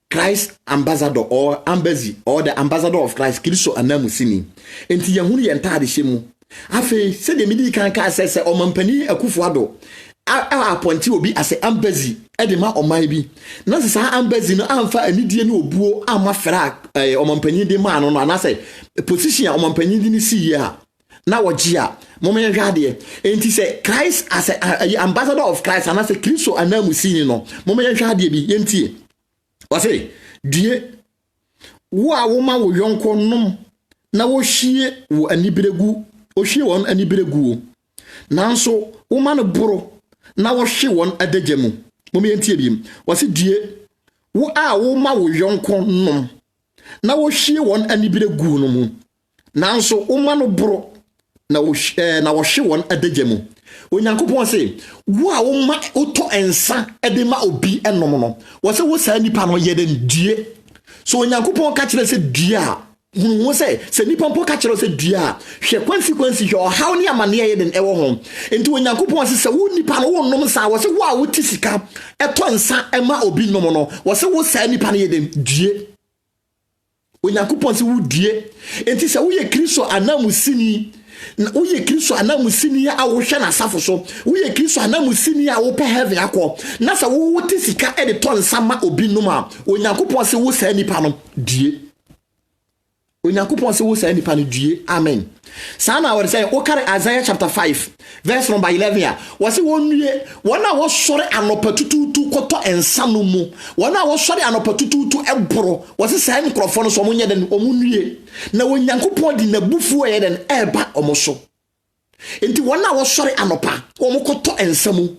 [SPEAKER 1] Christ ambassador or embassy or the ambassador of Christ Kristo anamusini enti ye hunu ye ntade hyemu afi se de midi kan ka sese omampani Akufo-Addo appointi obi as embassy edema oman bi na se sa embassy no amfa anidie ne obuo amafra omampani de ma no na say position a omampani di ni si ya na wogia moment hwade enti say Christ as a ambassador of Christ and as a Kristo anamusini no moment hwade bi yentie wase die wo a wo ma wo yonko nom na wo hie wo anibregu o hie won anibregu nanso wo ma no boro na wo hye won adagyamu moment yentie bi wase die wo a wo ma wo yonko nom na wo hie won anibregu no mu nanso wo ma no boro na wo hye won adagyamu Onyankopon se wo a wo ma oto ensa ede ma obi enom no wo se wo sa nipa no ye den due so Onyankopon ka kire se due a wo se nipa mpo ka kire se due a hwe consequence hwe how ne amane ye den ewo ho enti Onyankopon se wo nipa no wo nom sa wo se wo a wo ti sika eto ensa ema obi nom no wo se wo sa nipa no ye den due Onyankopon se wo due enti se wo ye Kristo anamusini uye Kristo anamusini ya awhwe na safo so uye Kristo anamusini ya wo pe heaven akọ na sa wo wote sika e de ton sama obi numa Onyankopon se wo sa nipa no die Onyankopon se wo sa nipa no die amen sana word say o carry Isaiah chapter 5 verse number 11 ya wo se wonue wona wo sore anopatututu koto ensa no mu wona wo sore anopatututu eboro wo se sa mikrofon so mo nye den omunue na Onyankopon di na bufu ye den eba omoso enti wona wo sore anopa wo koto ensa mu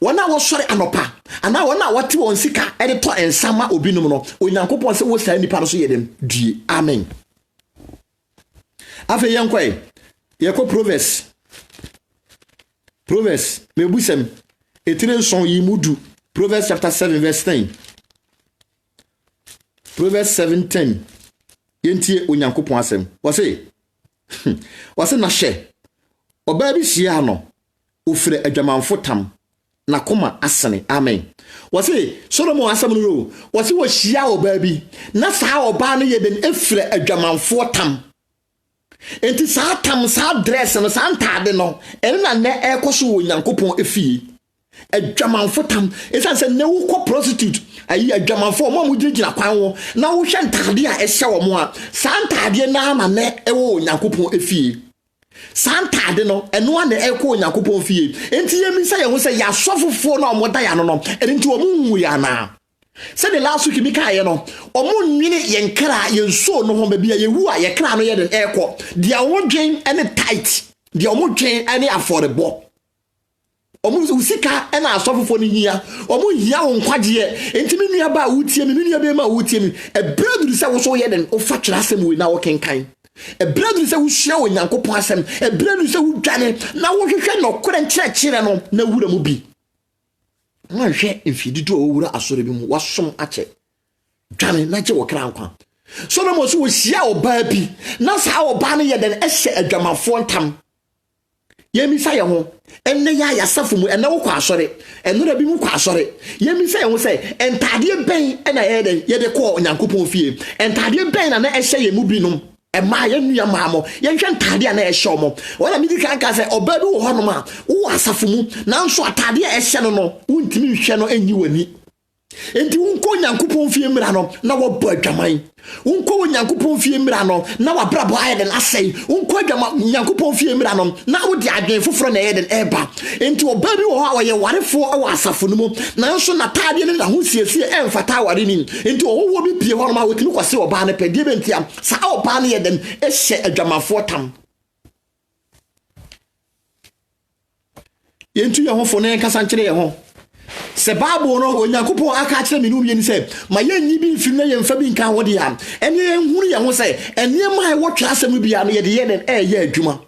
[SPEAKER 1] wona wo sore anopa ana wona wate won sika e de to ensa ma obinum no Onyankopon se wo sa nipa no so ye den die amen afa yankoi yeko Proverbs mebusem etire son yimudu Proverbs chapter 7 verse 10 Proverbs 7:10 yentie Onyankopon asem wase na hye oba bi hia no ofire adwamanfo tam na koma asene amen wase Solomon asem no wase wo hia oba bi na saa oba no ye den efire adwamanfo tam enti saa tam saa dress no saa ntade no na ne ekoso Onyankopon efie adwamanfo tam esan se ne wo ko prostitute ayi adwamanfo mo gina kwan wo na wo hwe ntade a ehye wo mo a saa ntade na ama ne ewo Onyankopon efie saa ntade no eno na eko Onyankopon fie enti yemi se ye ho se ya sofofo na omoda ya no enti wo mu ya na se de last week mi kaye no omo nwini yenkra yenso no ho ba bia yewu a yekra no ye den eko dia wodwen ene tight dia omo dwen ene affordable omo usika ena asofofo ni hia omo hia wo nkwaje enti me nua ba wutie me nua be ma wutie me e bread se wo so ye den o fa twira asem we na wo kenkan e bread se wo hia Onyankopon asem e bread se wo dwane na wo hwehwe no kore nkyerɛkyerɛ no na wura mu bi na hwe mfidi do owura asore bi mu wasom ache dwane na je wo kra nkwa Solomon so wo hia oba bi na saa oba no ye den ehye adwamafo ntam yemi sa ye ho enne ya safo mu enne wo kwa asore enne bi mu kwa asore yemi sa ye ho se entade ben na ye de ko Onyankopon fie entade ben na ehye ye mu binom ma ye nua maamo ye hwe ntade a na ehye omo wala mi di kan ka se oba bi wo hono ma wo asafo mu na nso atade a ehye no no wontimi hwe no anyi wani enti unko nyankopon fie mra no na wo bo adwaman unko nyankopon fie mra no na wa brabo ayeden asai unko adwama nyankopon fie mra no na wo di adwen foforo na yeden eba enti oba bi wo ha wo ye warefo e wa asafo no mu na nso na taade ne na ho siesie emfata ware ni enti wo bi pie ho ma wo tini kwase oba na pedie bentia sa oba na yeden ehye adwamafo tam yentu ye ho fo na kasa nkire ye ho se Bible no onyankopon aka kire me no mi ni se ma yenyi bi mfim na yemfa bi nka ho de ya ene enhuru ye ho se ene ma wo twa asem bia no ye de yeden ye adwuma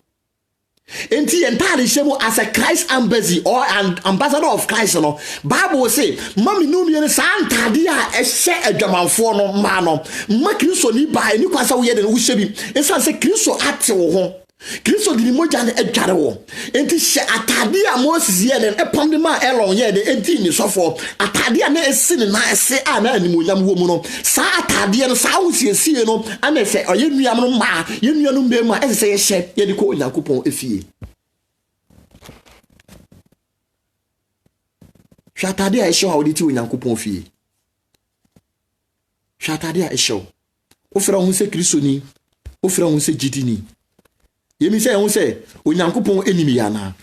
[SPEAKER 1] enti entire shemu as a Christ embassy or an ambassador of Christ no Bible say mami no mi ni sa ntade a ehye adwamanfo no ma no ma Kristo ni ba ni kwasa wo yeden wo hye bi ensa se Kristo ate wo ho Kristo di moja ne adware wo enti hye atade a Moses ye den epam de ma Elon ye de enti ni sofo atade a na esi ne na ese a na animonyam wo mu no sa atade no sa wo siesie no ana se oye nuam no ma ye nuanu mbe ma ese ye hye ye de ko Onyankopon efie hwatade a ehye ha wo de ti Onyankopon fie hwatade a ehye wo fra hu se Kristo ni wo fra hu se jidini yemi se ho se Onyankopon enimi ya na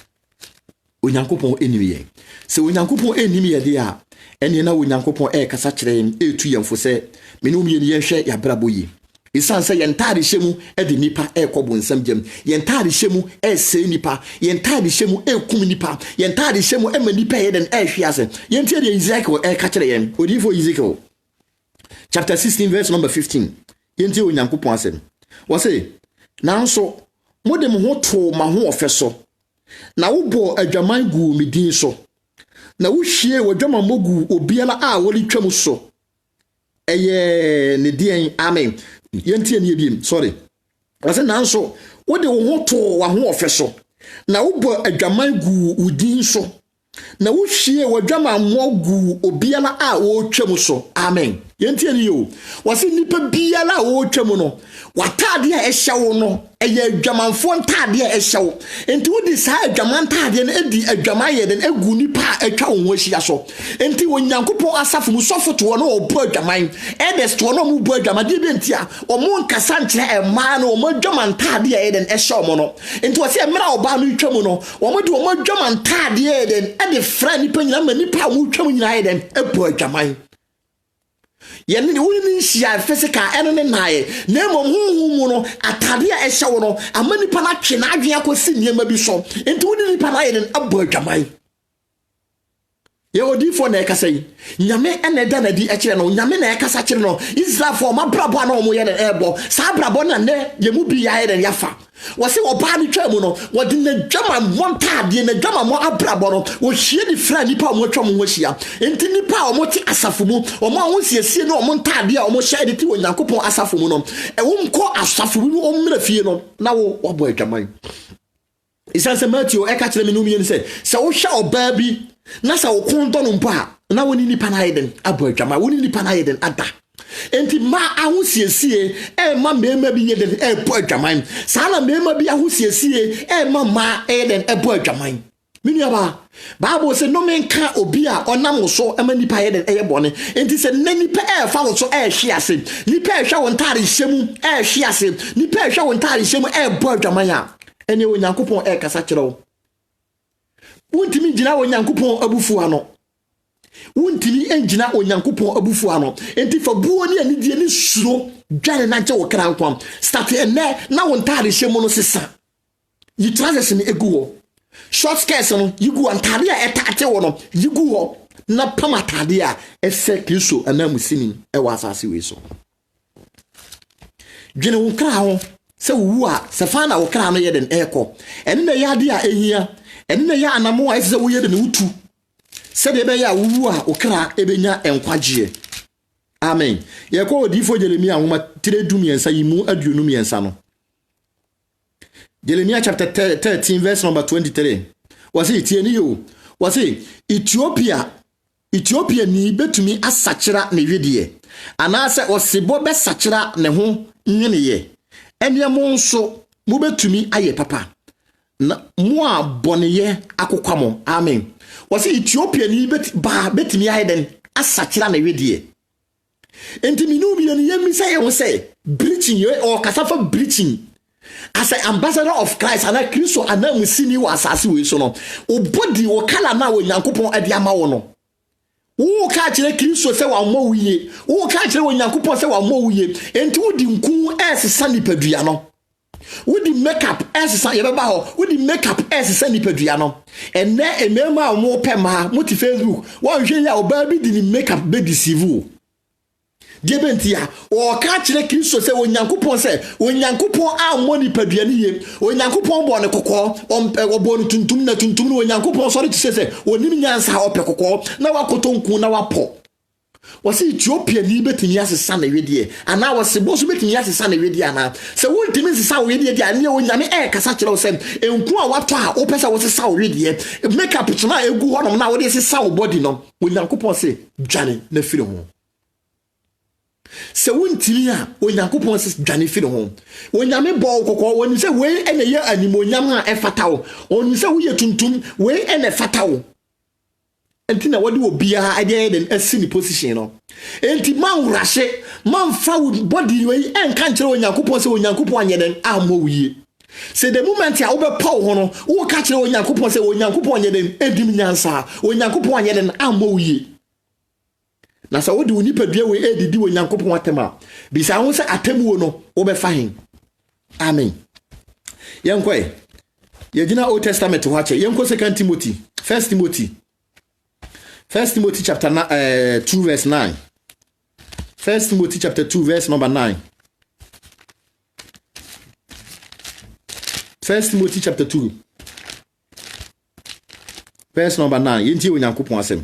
[SPEAKER 1] Onyankopon enimi ye se Onyankopon enimi ye de a ene na Onyankopon kasa kire etu yemfo se me no miye ye hwe ya brabo yi isan se yentare hyemu de nipa ekobo nsam gem yentare hyemu se nipa yentare hyemu ekum nipa yentare hyemu ema nipa ye den hwe ase yentie de Ezekiel ka kire yen odifo Ezekiel chapter 16 verse number 15 yentie Onyankopon asem wo se nanso modem ho to ma ho ofeso na wo bo adwaman gu medin so na wo hwie wadwama mogu obiala a woli twam so ne dien amen yentie ne ebiem sorry wase nanso wo de wo ho to wa ho ofeso na wo bo adwaman gu udin so na wo hwie wadwama mogu obiala a wo twam so amen yentie ne yo wase nipa biala a wo twam no watade a ehyewo no eye adwamanfo ntade a ehyewo enti wo di sa adwaman ntade no edi adwaman ye den egu nipa atwa wo hia so enti Onyankopon asafo mu sofo to no obo adwaman edes to no mu bo adwaman de bi ntia omo nkasa nkire ema no omo adwaman ntade a ye den ehyewo mo no enti wo se emra oba no twam no omo de omo adwaman ntade ye den ede fra nipa nyina ma nipa wo twam nyina ye den ebo adwaman yenne ni woni nsia physical eno ne nae na mom huhu no atade a ehye no amani pa na twe na adwen akosi niema bi so enti woni ni pa na ye abo adwaman ye odifo na ekasai nyame ene da na di ekire no nyame na ekasa kire no Israel for ma brabo na omo ye na ebo sa brabo na ne ye mu bi ya ye den yafa wose oba ni twam no wodi na dwama montade na dwama mo abrabo no wo hie di fra nipa mo twam ho hia enti nipa omo ti asafo mu omo ho siesie no omo ntade a omo hye de ti Onyankopon asafo mu no womko asafo mu omra fie no na wo obo adwaman isanse Matthew eka kire me no mi ni se wo hya oba bi na sa wo kondo no mpa na woni nipa na yeden abo adwaman woni nipa na yeden ada enti ma ahosiesie ma mema bi yeden ebo adwaman sala mema bi ahosiesie ma yeden ebo adwaman miniaba Bible say no menka obi a onam so ma nipa yeden bone enti se na nipa fa wo so hwe ase nipa hwe wo ntare hyemu hwe ase nipa hwe wo ntare hyemu ebo adwaman a ene Onyankopon kasa kire wo wontimi gina Onyankopon abufu ano wontimi engina Onyankopon abufu ano enti fa buo ni anidie ni suro dwane na nche wo kra nkwam start ene na wo ntare hyemu no sesa yi trousers ni egu ho short skirts no yigu antade a etate wo no yigu ho na pamatade a ese Kristo anamusini wa asase we so dwane wo kra ho se wu a se fa na wo kra no ye den eko ene na yade a ehia ene na ya anamo a ese wo ye den utu se de be ya wu a wo kra ebenya enkwagye amen ye ko odifo Jeremia homa tire dumiensa yimu aduonu miensa no Jeremiah chapter 13 verse number 23 was it tie ni yo was it Ethiopia ni betumi asachira ne wedie anase osebo be sachira ne ho nyene ye ene mo nso mo betumi aye papa na mo aboneye akokwamo amen was it Ethiopia ni betumi aye den asakira na wedie enti minu bi no yemi say e wo say preaching or kasafa preaching as an ambassador of Christ and a Christo and then we see you as we so no o body o kala na wo Nyankopon ade ama wo no wo ka kire Christo say wa mo wiye wo ka kire wo Nyankopon say wa mo wiye enti wo di nku esesa nipadua no wo di makeup esesa ye beba ho wo di makeup esesa nipadua no enne emema mo pema mo ti Facebook wo hwe ya oba bi di ni makeup be deceive Debentia o ka kire Kristo se Onyankopon se Onyankopon ammo nipadua ni yem Onyankopon bo ne kokko obo no tuntum na tuntum no Onyankopon sori ti se onim nyansa ha ope kokko na wakotonku na wapo wasi Ethiopia ni betimi asesa na wedie ana wasi boso betimi asesa na wedie ana se wontimi asesa wedie dia ne onyame kasa kire wo se enku a wato a opesa wo sesa wedie makeup tuna egu honom na wo de sesa wo body no Onyankopon se dwane na firi ho se wontimi a Onyankopon se dwane firi ho onyame bo kokko woni se we ene ye animonyam a efata wo woni se wo ye tuntum we ene fata wo enti na wodi obia ade den asini position no enti man rashe man fa body we enka nkere Onyankopon se Onyankopon anye den ammo wiye se the moment ya wo be paw ho no wo ka kire Onyankopon se Onyankopon anye den edim nyansa Onyankopon anye den ammo wiye na sa wodi onipadua we edidi Onyankopon atema bisa ho se atemu wo no wo be fa hin amen yenkoi yegina Old Testament ho ache yenko 2 Timothy 1 Timothy chapter 2 verse 9. 1 Timothy chapter 2 verse number 9. 1 Timothy chapter 2 verse number 9. Yenti Onyankopon asem.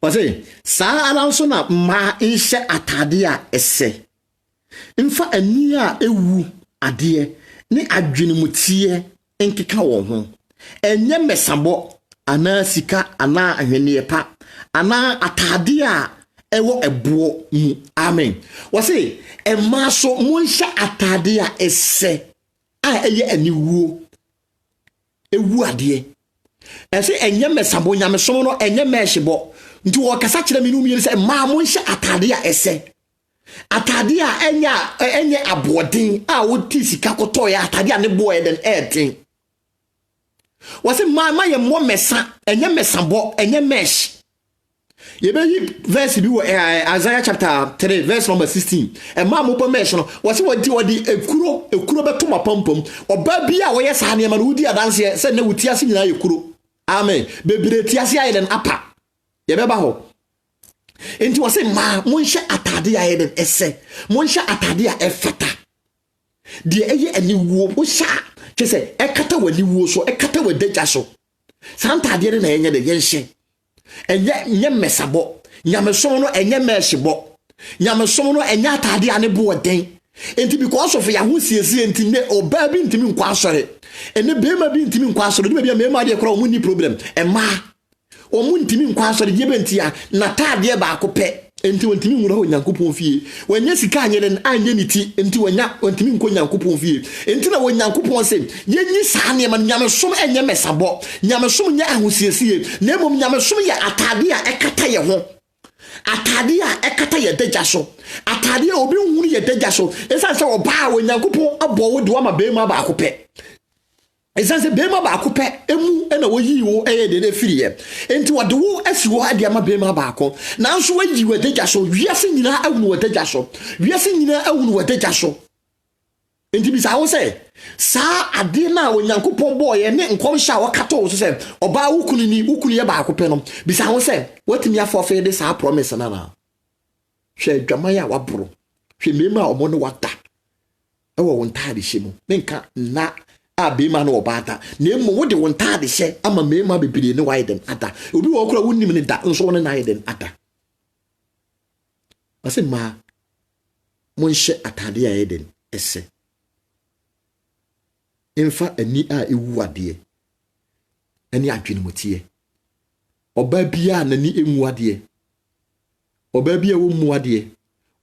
[SPEAKER 1] Wase sa alanso na ma inhye atade a ese. Mfa ani a ewu ade ne adwenemutie enkeka wo ho. Enye mesabo ana sika ana ahwene pa ana atade a ewo ebo mu amen wase emma so monhya atade a ese a eye aniwuo ewu ade ese enye mesabo nyame so no enye mehyibo nti wo kasa kire menu mi se ma monhya atade a ese atade a enye abodin a wo ti sika koto ya atade a ne bo eden etin wase ma ye mo mesa enye mesabo enye mesh yebeyi verse bi wo Isaiah chapter 3 verse number 16 e ma mo bo mesh no wase wodi ekuro beto mapampam oba bi a wo ye sa ne ma no wudi adanse se na wuti ase nyina ekuro amen bebire ti ase ayeden apa yebeba ho enti wase ma monhye atade ayeden ese monhye atade a efata de eye aniwuo wo sha kese ekata wani wuo so ekata wadeja so santa de na enye de yenhye enye mesabo nyamesom no enye mehyibo nyamesom no enye atade ane bo den enti because of ya ho siesie enti ne oba bi ntimi nkwa asore ene bema bi ntimi nkwa asore de bia mema de kra o mu ni problem ema o mu ntimi nkwa asore de benti ya na tade ba akope enti wontimi nwura Onyankopon fie wanya sika anyelen anye niti enti wanya wontimi nko Onyankopon fie enti na Onyankopon se yenyi saa ne ma nyamesom enye mesabo nyamesom nya ahosiesie na emom nyamesom ya atade a ekata ye ho atade a ekata ye dagya so atade a obi hunu ye dagya so esa se oba Onyankopon abo wo de wa ma be ma ba akope esanse bema ba akope emu na woyi wo de firi ye enti wode wo asi wo ade ama bema ba akọ nanso wayi wo dagya so wiase nyina awunu wo dagya so wiase nyina awunu wo dagya so enti bisa wo se sa ade na Onyankopon bo ye ne nkom hya wo kato wo so se oba wukunu ye ba akope no bisa wo se watimi afofe de sa promise na hwe dwaman ya waboro hwe mema omo ne wada ewo won taade hyemu menka na abema no obata na emo wo de won taade hye ama mema bebire ne widen ada obi wo kura wonnim ne da nso won na widen ada ase ma monhye atade a yeden ese emfa ani a ewu ade ani adwenemutie oba bia na ni emu ade oba bia wo mu ade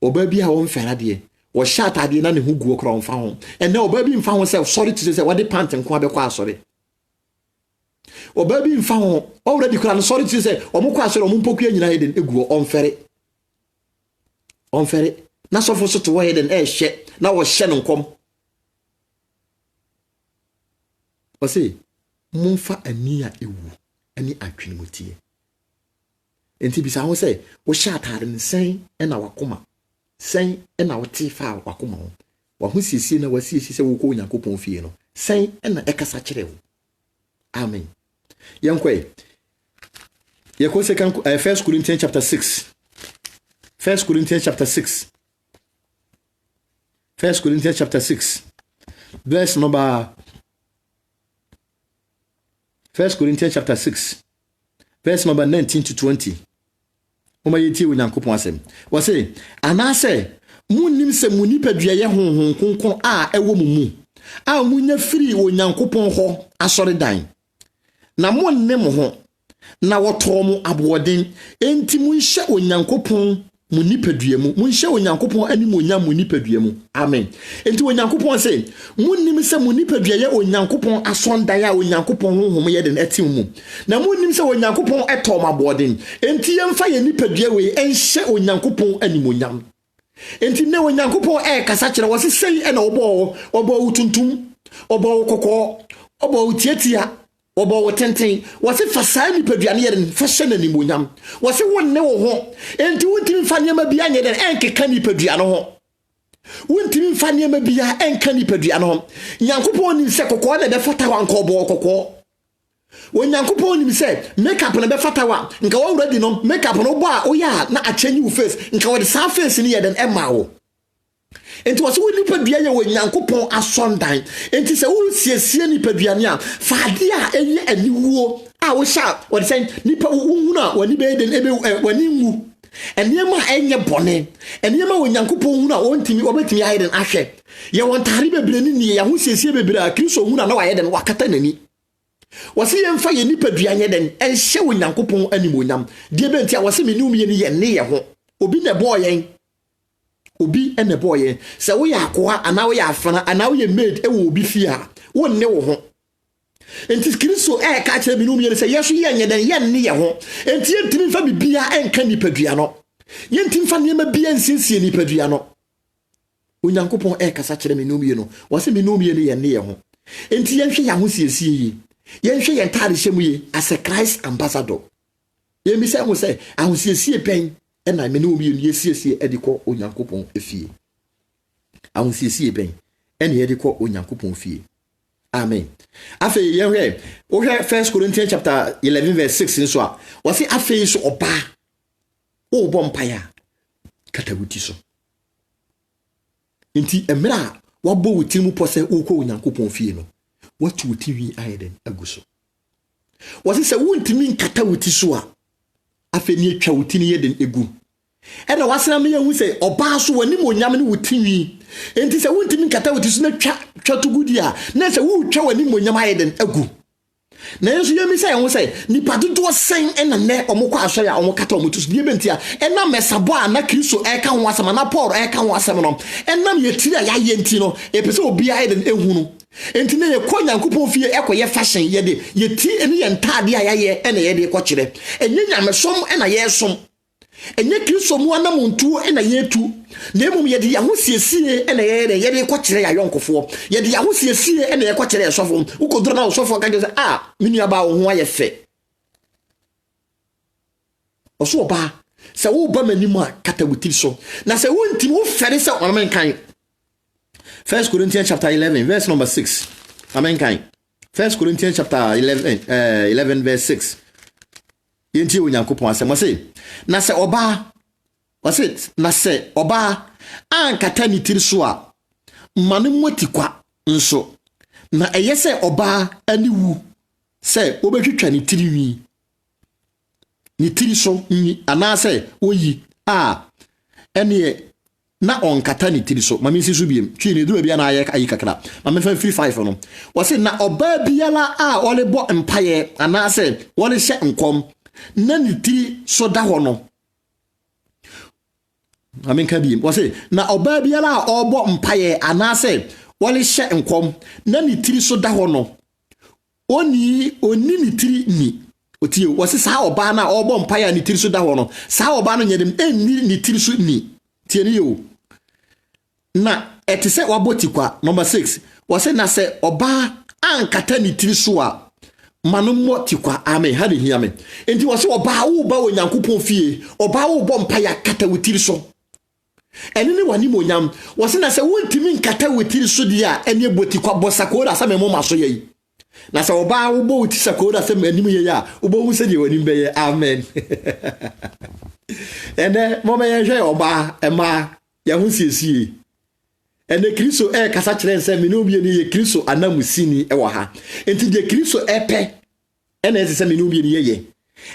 [SPEAKER 1] oba bia wo mfara ade wo shat ade na ne hu guo kro mfa ho ene oba bi mfa ho se sorry to say what the pant nko abekwa asore oba bi mfa ho already kura no sorry to say omukwa so omumpokua nyina heden egu onfere na sofo so to heden hye na wo hye no nkom o say mumfa ani a ewu ani atwene mutie enti bisa ho say wo hye atare nsen na wakoma sen na wote fa wakoma ho wa ho siesie na wasiesie se wo ko Onyankopɔn fie no sen na ekasa kire wo amen yankwe yako second 1 Corinthians chapter 6 1 Corinthians chapter 6 1 Corinthians chapter 6 verse number 1 Corinthians chapter 6 verse number 19 to 20 Oma yeti Onyankopɔn asem wo say anase munnim se munipadua ye honhon konkon a ewo mu a munya firi Onyankopɔn ho asɔre dan na monne mo ho na woto mo aboden enti munhye Onyankopɔn munipadua mu munhye Onyankopɔn anim onyam munipadua mu amen enti Onyankopɔn say munnim se munipadua ye Onyankopɔn asɔndan a Onyankopɔn honhom ye den atim mu na munnim se Onyankopɔn eto mo aboden enti yemfa ye nipadua we enhye Onyankopɔn anim onyam enti ne Onyankopɔn kasa kire wo sei na obo utuntum obo kokɔ obo utiatia obo wotenten wose fasa nipadua ne yeren fa hye nanimonyam wose wonne wo ho enti wontimi fa niam bia nye den enkeka nipadua no ho wontimi fa niam bia enka nipadua no ho Nyankopɔn nim se kokɔ na be fata wa nka obo kokɔ Onyankopɔn nim se makeup na be fata wa nka wo ready no makeup no bo a oya na achange wo face nka wo de sa face ne yeden ema wo enti wose wo nipadua ye Onyankopɔn asɔndan enti se wo siesie nipadua ne a faade a enye aniwuo a wo sha wo de sen nipa wo hunu a wani be den ebe wani nwu eniema enye bone eniema Onyankopɔn hunu a wontimi obetimi ayeden ahwe ye wontare bebre ni ye ho siesie bebre a Kristo hunu na wayeden wakata nani wose ye mfa ye nipadua nye den enhye Onyankopɔn animonyam de be ntia wose menum ye ne ye ne ye ho obi na bo yen obi ene boye se wo ya akoa ana wo ya afana ana wo ye maid e wo obi fi a wo ne wo ho enti Kristo ka kire bi no mi se yeso ye nye den ye ne ye ho enti entimi fa bibia enka nipadua no ye entimi fa ne ma bia nsiesie nipadua no Onyankopɔn kasa kire mi no mi no wo se mi no mi ne ye ne ye ho enti ye hwe ya ho siesie yi ye hwe ye ntare hyemu yi as a Christ ambassador ye mi se ho se ahosiesie pen ena me no mi yesiesie ediko Onyankopɔn efie ahosiesie ben ena ediko Onyankopɔn fie amen afi ye hwe o hwe 1 Corinthians chapter 11 verse 6 nso a wo se afi so oba o bo mpaya katawuti so enti emra wo bo wuti mu pose o ko Onyankopɔn fie no watu wuti wi ayeden aguso wo se wuntimi katawuti so a afi ni atwa wuti ni yeden egu ena wasena me hu se oba so wani monyam ne wutinwi enti se wuntimi nkata wuti so na twa to gudi a na se wutwa wani monyam ayeden agu na yeso yemi se hu se nipa dodo sen ena ne omukọ aso ya omukata omutu so die bentia ena mesabo a na Kristo eka ho asema na Paul eka ho asema no ena me yetiri a ya yenti no epese obi ayeden ehunu enti ne ye ko Nyankopɔn fie ekoye fashion ye de yeti eni ye ntade a ya ye ena ye de ko kire enye nyamesom ena ye som enye Kristo mu anamuntu ena yetu na emum ye de ahosiesie ena ye de ko kire ya yonkofo ye de ahosiesie ena ye ko kire esofo ukodro na osofo ka je minu aba wo ho aye fe oso oba se wo ba manimu a katawuti so na se wo ntim wo fere se omen kan 1 Corinthians chapter 11 verse number 6 amen kan 1 Corinthians chapter 11 verse 6 yenti Onyankopɔn asem wase na se oba wase na se oba ankata ni tiri so a mane motikwa nso na eyese oba aniwu se obetwitwa ni tiri wi ni tiri so ni anase oyi ene na onkata ni tiri so mame nsi so biem twi ni duro bia na ayi kakra mame fa free 5 no wase na oba biala ole bo empaye anase wole hye nkom na ni tiri so da ho no amen ka biem wase na oba biala obo mpaye anase wole hye nkom na ni tiri so da ho no oni ni tiri ni otie wose saa oba na obo mpaya ni tiri so da ho no saa oba no nyedem enni ni tiri so ni tie ni yo na etise wabotikwa number 6 wose na se oba ankata ni tiri so a manu motikwa amen ha de hia me enti wose oba wo ba onyankopon fie oba wo bo mpaya kata witiri so eni ni wani monyam wose na se wontimi nkata witiri so dia eni botikwa bosakora sa memo maso yi na se oba wo bo utisakora sa anim ye ya wo bo hu se de wani be ye amen ene mo me ye hwe oba ema ya hu siesie ene Kristo kasa kire nse me no bie ni ye Kristo anamusini wo ha enti de Kristo epe ene ese me no bie ni ye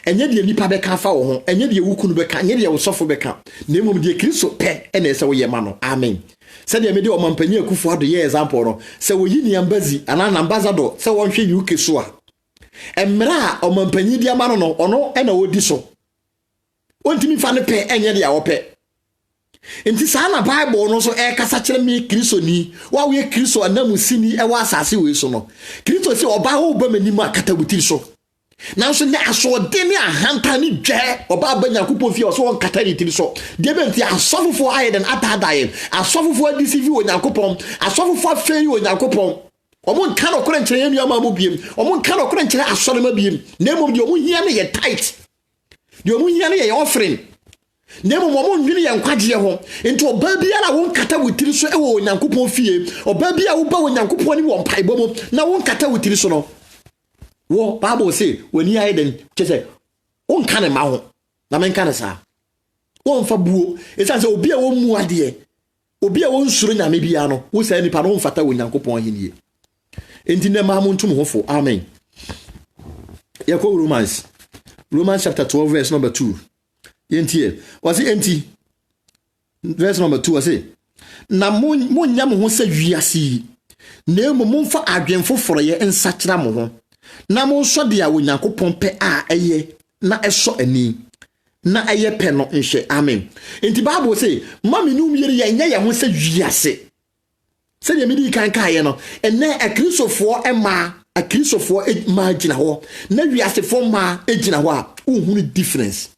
[SPEAKER 1] enye de nipa be ka fa wo ho enye de wukunu be ka enye de wosofo be ka na emom de Kristo pe ene ese wo ye ma no amen se de me de o mampani akufo ado ye example no se wo yi ni ambazi ana na ambassador se wo hwe UK so a emra o mampani di ama no ono ena wodi so ontimi fa ne pe enye de a wo pe enti saa na Bible no so kasa kire me Kristo ni wa wo ye Kristo anamusini e wa asase we so no Kristo se oba ho ba manimo akatabutiri so na so ne aso de ne ahanta ni dwe oba ba Nyankopon fie so won kata ni tiri so de benti asofofo aye den atadaye asofofo adisivi wo Nyankopon asofofo afei wo Nyankopon omo nka no kore nkire yenu ama mo biem omo nka no kore nkire asore ma biem na emom de omo hia ne ye tight de omo hia ne ye offering nemo mo ndwini ye nkwaje ho enti oba bia na won kata witiri so e wo Nyankopon fie oba bia wo ba wo Nyankopon ni wo mpaebo mo na won kata witiri so no wo Bible say woni aye den chese won kan ma ho na men kan sa won fa buo esa se obi a wo mu ade obi a won suro nyame bia no wo sa nipa no won fata wo Nyankopon henie enti na ma mo ntum ho fo amen yakọ Romans chapter 12 verse number 2 yentie wasi enti verse number 2 wasi na mo nyam ho se wiase na emo mo fa adwenfo foro ye nsakira mo ho na mo so de a Onyankopon pe a eye na eso ani na eye pe no nhye amen enti Bible say mami no miere ye nya ye ho se wiase se de medi kan kae no ene akristofo ema akristofo ma gina ho na wiasefo ma egina ho a ohunu difference.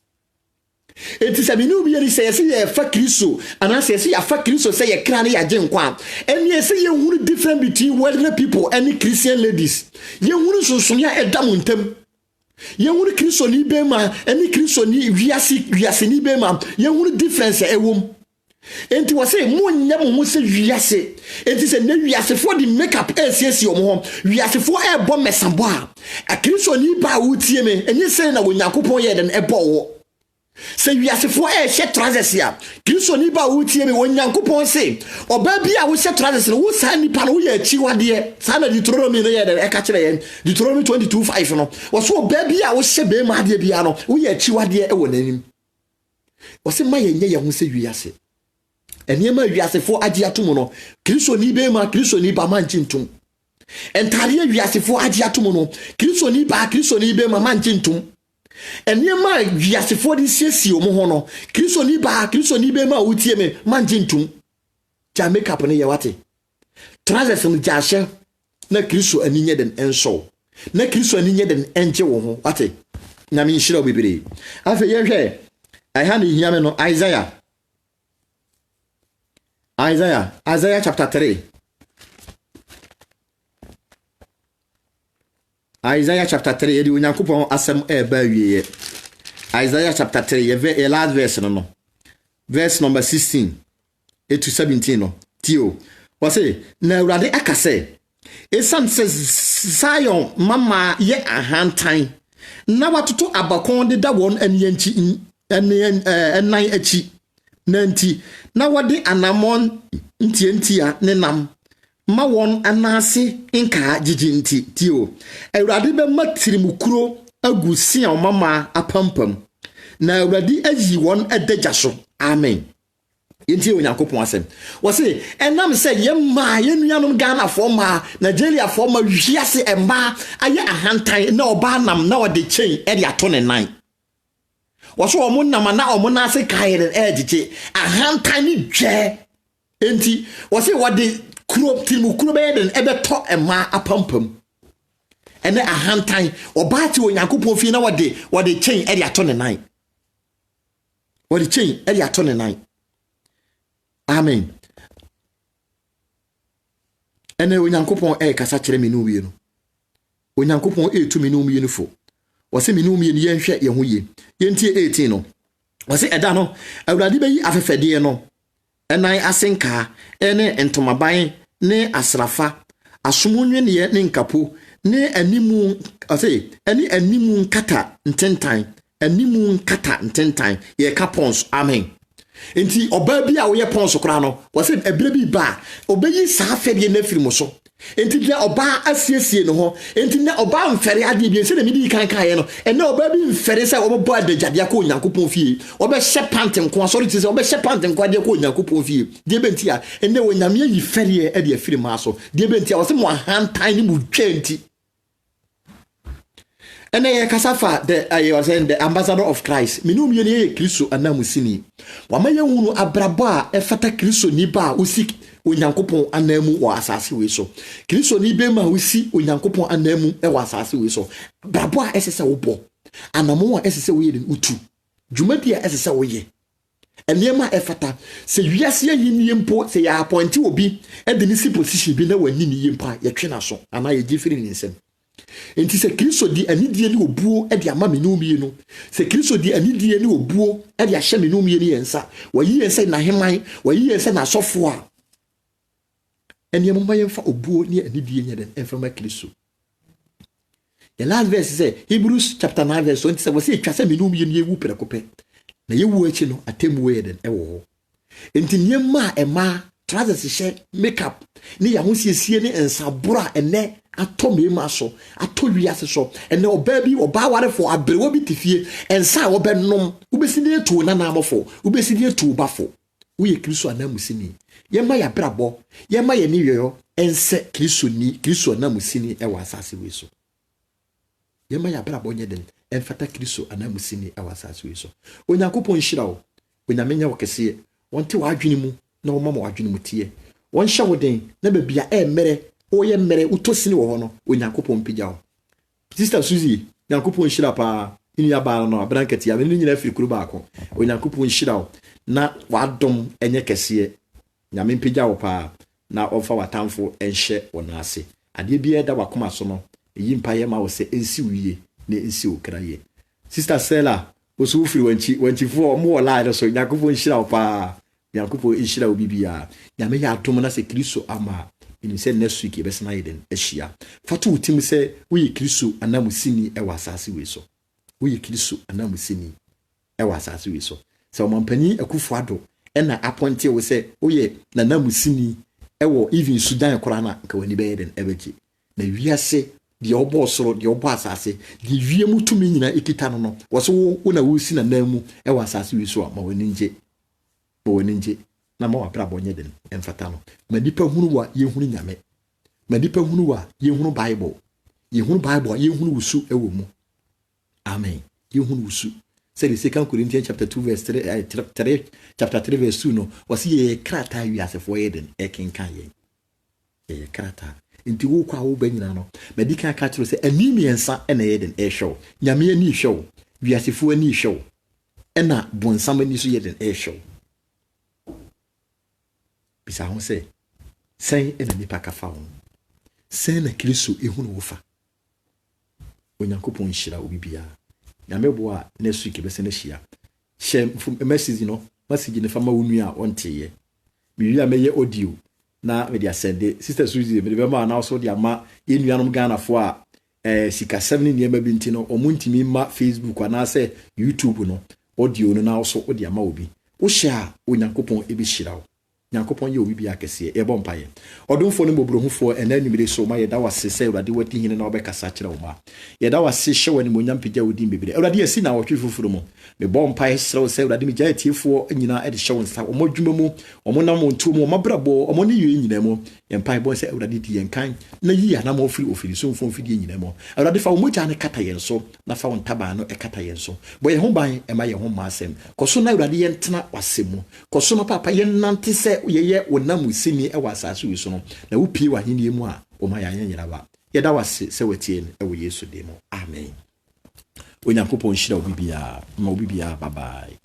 [SPEAKER 1] Enti se minu bi yeri se ye fa Kristo ana se ye fa Kristo se ye kra na ya je nkwa eni se ye hunu different between worldly people and Christian ladies ye hunu sunsun ya edam ntem ye hunu Kristo ni be ma eni Kristo ni wiase ni be ma ye hunu difference ewom enti wase mo nyam ho se wiase enti se na wiase for the makeup esiesi omo ho wiase for ebo mesambo a Kristo ni ba wutie me eni se na Onyankopon ye den ebo wo se wiasefo hye trousers ya Kristo ni ba wutie me Onyankopon se oba bia wo hye trousers no wo sa nipa no wo ya achiwade sa na Deuteronomy no ye de ka kire yen Deuteronomy 22:5 no wo so oba bia wo hye be ma de bia no wo ya achiwade e wo nanim wo se ma ye nye ye ho se wiase eniema wiasefo agi atom no Kristo ni be ma Kristo ni ba manchintum entare wiasefo agi atom no Kristo ni be ma manchintum eniema wiasefo di siesi omo ho no Kristo ni be ma wutie me manjintum ja make up ne ye wate trousers no ja hye na Kristo ani nye den enso na Kristo ani nye den enje wo ho wate na me nhira obibire afa ye hwe ai ha ni hia me no Isaiah chapter 3 Isaiah chapter 3 edi Onyankopon asem ba wiye Isaiah chapter 3 ye last verse no verse number 16 to 17 no tio wase na urade akase esan se Zion mama ye ahantan na watoto abakon de da won aniyanchi enan achi nanti na wade anamon ntiantia ne nam ma won anase nka jijinti tio awurade be matirimukuro agusia mama apampam na awurade ayi won adagya so amen yenti Onyankopon asem wose enam se yemma yenuanom Ghana fo ma Nigeria fo ma hwiase emma aye ahantan na oba nam na wode chen e de ato ne nan wose omo nam na omo na se kaire ejije ahantan ni dwe enti wose wode kuro timu kuro be den ebe to ema apampam ene ahantan obati onyankopon fi na wode chain eri ato ne nan wode chain eri ato ne nan amen ene onyankopon kasa kire me no wie no onyankopon etu me no wie no fo wose me no wie no yenhwe ye ho ye yentie 18 no wose eda no awurade bayi afefede no enan asenka ene entomaban ne asrafa asomunwe ne nkapo ne animu animu nkata ntentan ye ka pons amen enti oba bi a wo ye pons kora no wose ebire bi ba obayi saa fede na firi mo so enti de oba asiesie no ho enti na oba mfere ade bi se na midi kan ye no ene oba bi mfere se wo bo adagade ko Onyankopon fie oba shepantem ko asori ti se oba shepantem ko ade ko Onyankopon fie de benti a ene wonyame yi fere ade afiri ma so de benti a wo se mo hantan ni mu twenti ene ye kasafa the ambassador of Christ minum ye Kristo anamusini wamaye hunu abrabo a efata Kristo ni ba usik Onyankopon anamu wa asase we so Kristo ni be ma usi Onyankopon anamu wa asase we so brabo a esese wo bo anamo a esese wo ye utu dwumadi a esese wo ye enema efata se wiase yi ni mpo se ya appointi obi e de ni si position bi na wani ni yempa ye twe na so ana ye gifiri ni nsem enti se Kristo di anidie ni obuo e di ama menumie no se Kristo di anidie ni obuo e di ahye menumie ni yensa wayi yensa na heman wayi yensa na sofo a eni amoma yemfa obuo ni anidie nyeden enfama Kristo the last verse say Hebrews chapter 9 verse 27 was say twase menumie ni ewu prekope na yewu achi no atemu yeden e wo enti nyema ema trousers she makeup ni ya hosiesie ni ensabura ene atomi maso atolwi ase so ene oba bi oba ware fo abrewo bi tifie ensa wo benom ubesidi etu na na amofo ubesidi etu bafo uye Kristo anamusini yema ya brabo yema ye ni yoyo ense Kristo anamusini e wa asase we so yema ya brabo nyeden enfata Kristo anamusini e wa asase we so Onyankopon hira wo onyamenya wo kese wonte wa adwene mu na wo mama wa adwene mu tie won hya wo den na babia mere oye mere utosini wo hono Onyankopon pigyawo sister Suzy Onyankopon hira pa ini ya ba no abranket ya ni nyina afiri kuru baako Onyankopon hira na wadom enye kese nyame pigyawo pa na ofa watamfo enhye wonase ade bia da wakoma so no eyi mpaye ma wo se ensi wiye na ensi okraye sister Sela osu firi wanchifo mo wala so Onyankopon hira pa Onyankopon hira obibia nyame ya adom na se Kristo ama ini se next week ebesna yeden ehia fatu utim se we Kristo anamusini e wasase we so we Kristo anamusini e wasase we so se o mampani Akufo-Addo ena appointed we se oye na namusini e wo even Sudan korana ka wani be yeden ebeji na wiase de obo soro de obo asase de wie mutumi nyina ekita no wo so wo na wo si na namu e wasase we so ma wani nje na ma wapra bonye den emfata no madipa hunu wa ye hunu nyame madipa hunu wa ye hunu Bible ye hunu wusu ewo mu amen ye hunu wusu say the 2 Corinthians chapter 2 verse 3 chapter 3 verse 2 no wasi ye krata wi asefo yeden ekenkan ye krata nti wo kwa wo banyina no madika ka kiro say animiensa ena yeden e show nyame ani show wi asefo ani show ena bonsam ani so yeden e show bisa ho se sen ena nipa ka fa ho sen na Kristo ehunu wo fa Onyankopon hira obibia nyame bo a next week be se na hia she message no message ne fa ma wonu a ontiye mi wi a meye audio na me dia send sister Suzy me be ma na so dia ma ye nuanom Ghana fo a sika 7 niema bi ntino omuntimi ma Facebook ana se YouTube no audio no na so dia ma obi wo hia Onyankopon ebi hira wo Nyankopon ye obi bia kese e bom paye odumfo ne bobrohufo enanimire so ma ye da wase se urade wati hine na obekasa kire wo ma ye da wase hye wani monyam pagya wodi mbebire urade asi na wotwe fufuru mu me bom paye sere se urade mi gya tiefo nyina e de hye wonsa omodwuma mu omonam ntu mu omabrabo omoni ye nyina mu ye paye bo se urade di yenkan na yi ya na ma ofiri so mfo ofiri nyina mu urade fa omogya ne kata ye so na fa wontaba no e kata ye so bo ye ho ban e ma ye ho ma asem koso na urade ye ntena wasemu koso no papa ye nante se yeye wonamusini e wasase wi so no na wupie wa henie mu a o ma ya nyanyira ba yɛda wase sɛ watie no ɛwɔ yesu din mu amen onyankopɔn hyira wo bibia ma wo bibia bye bye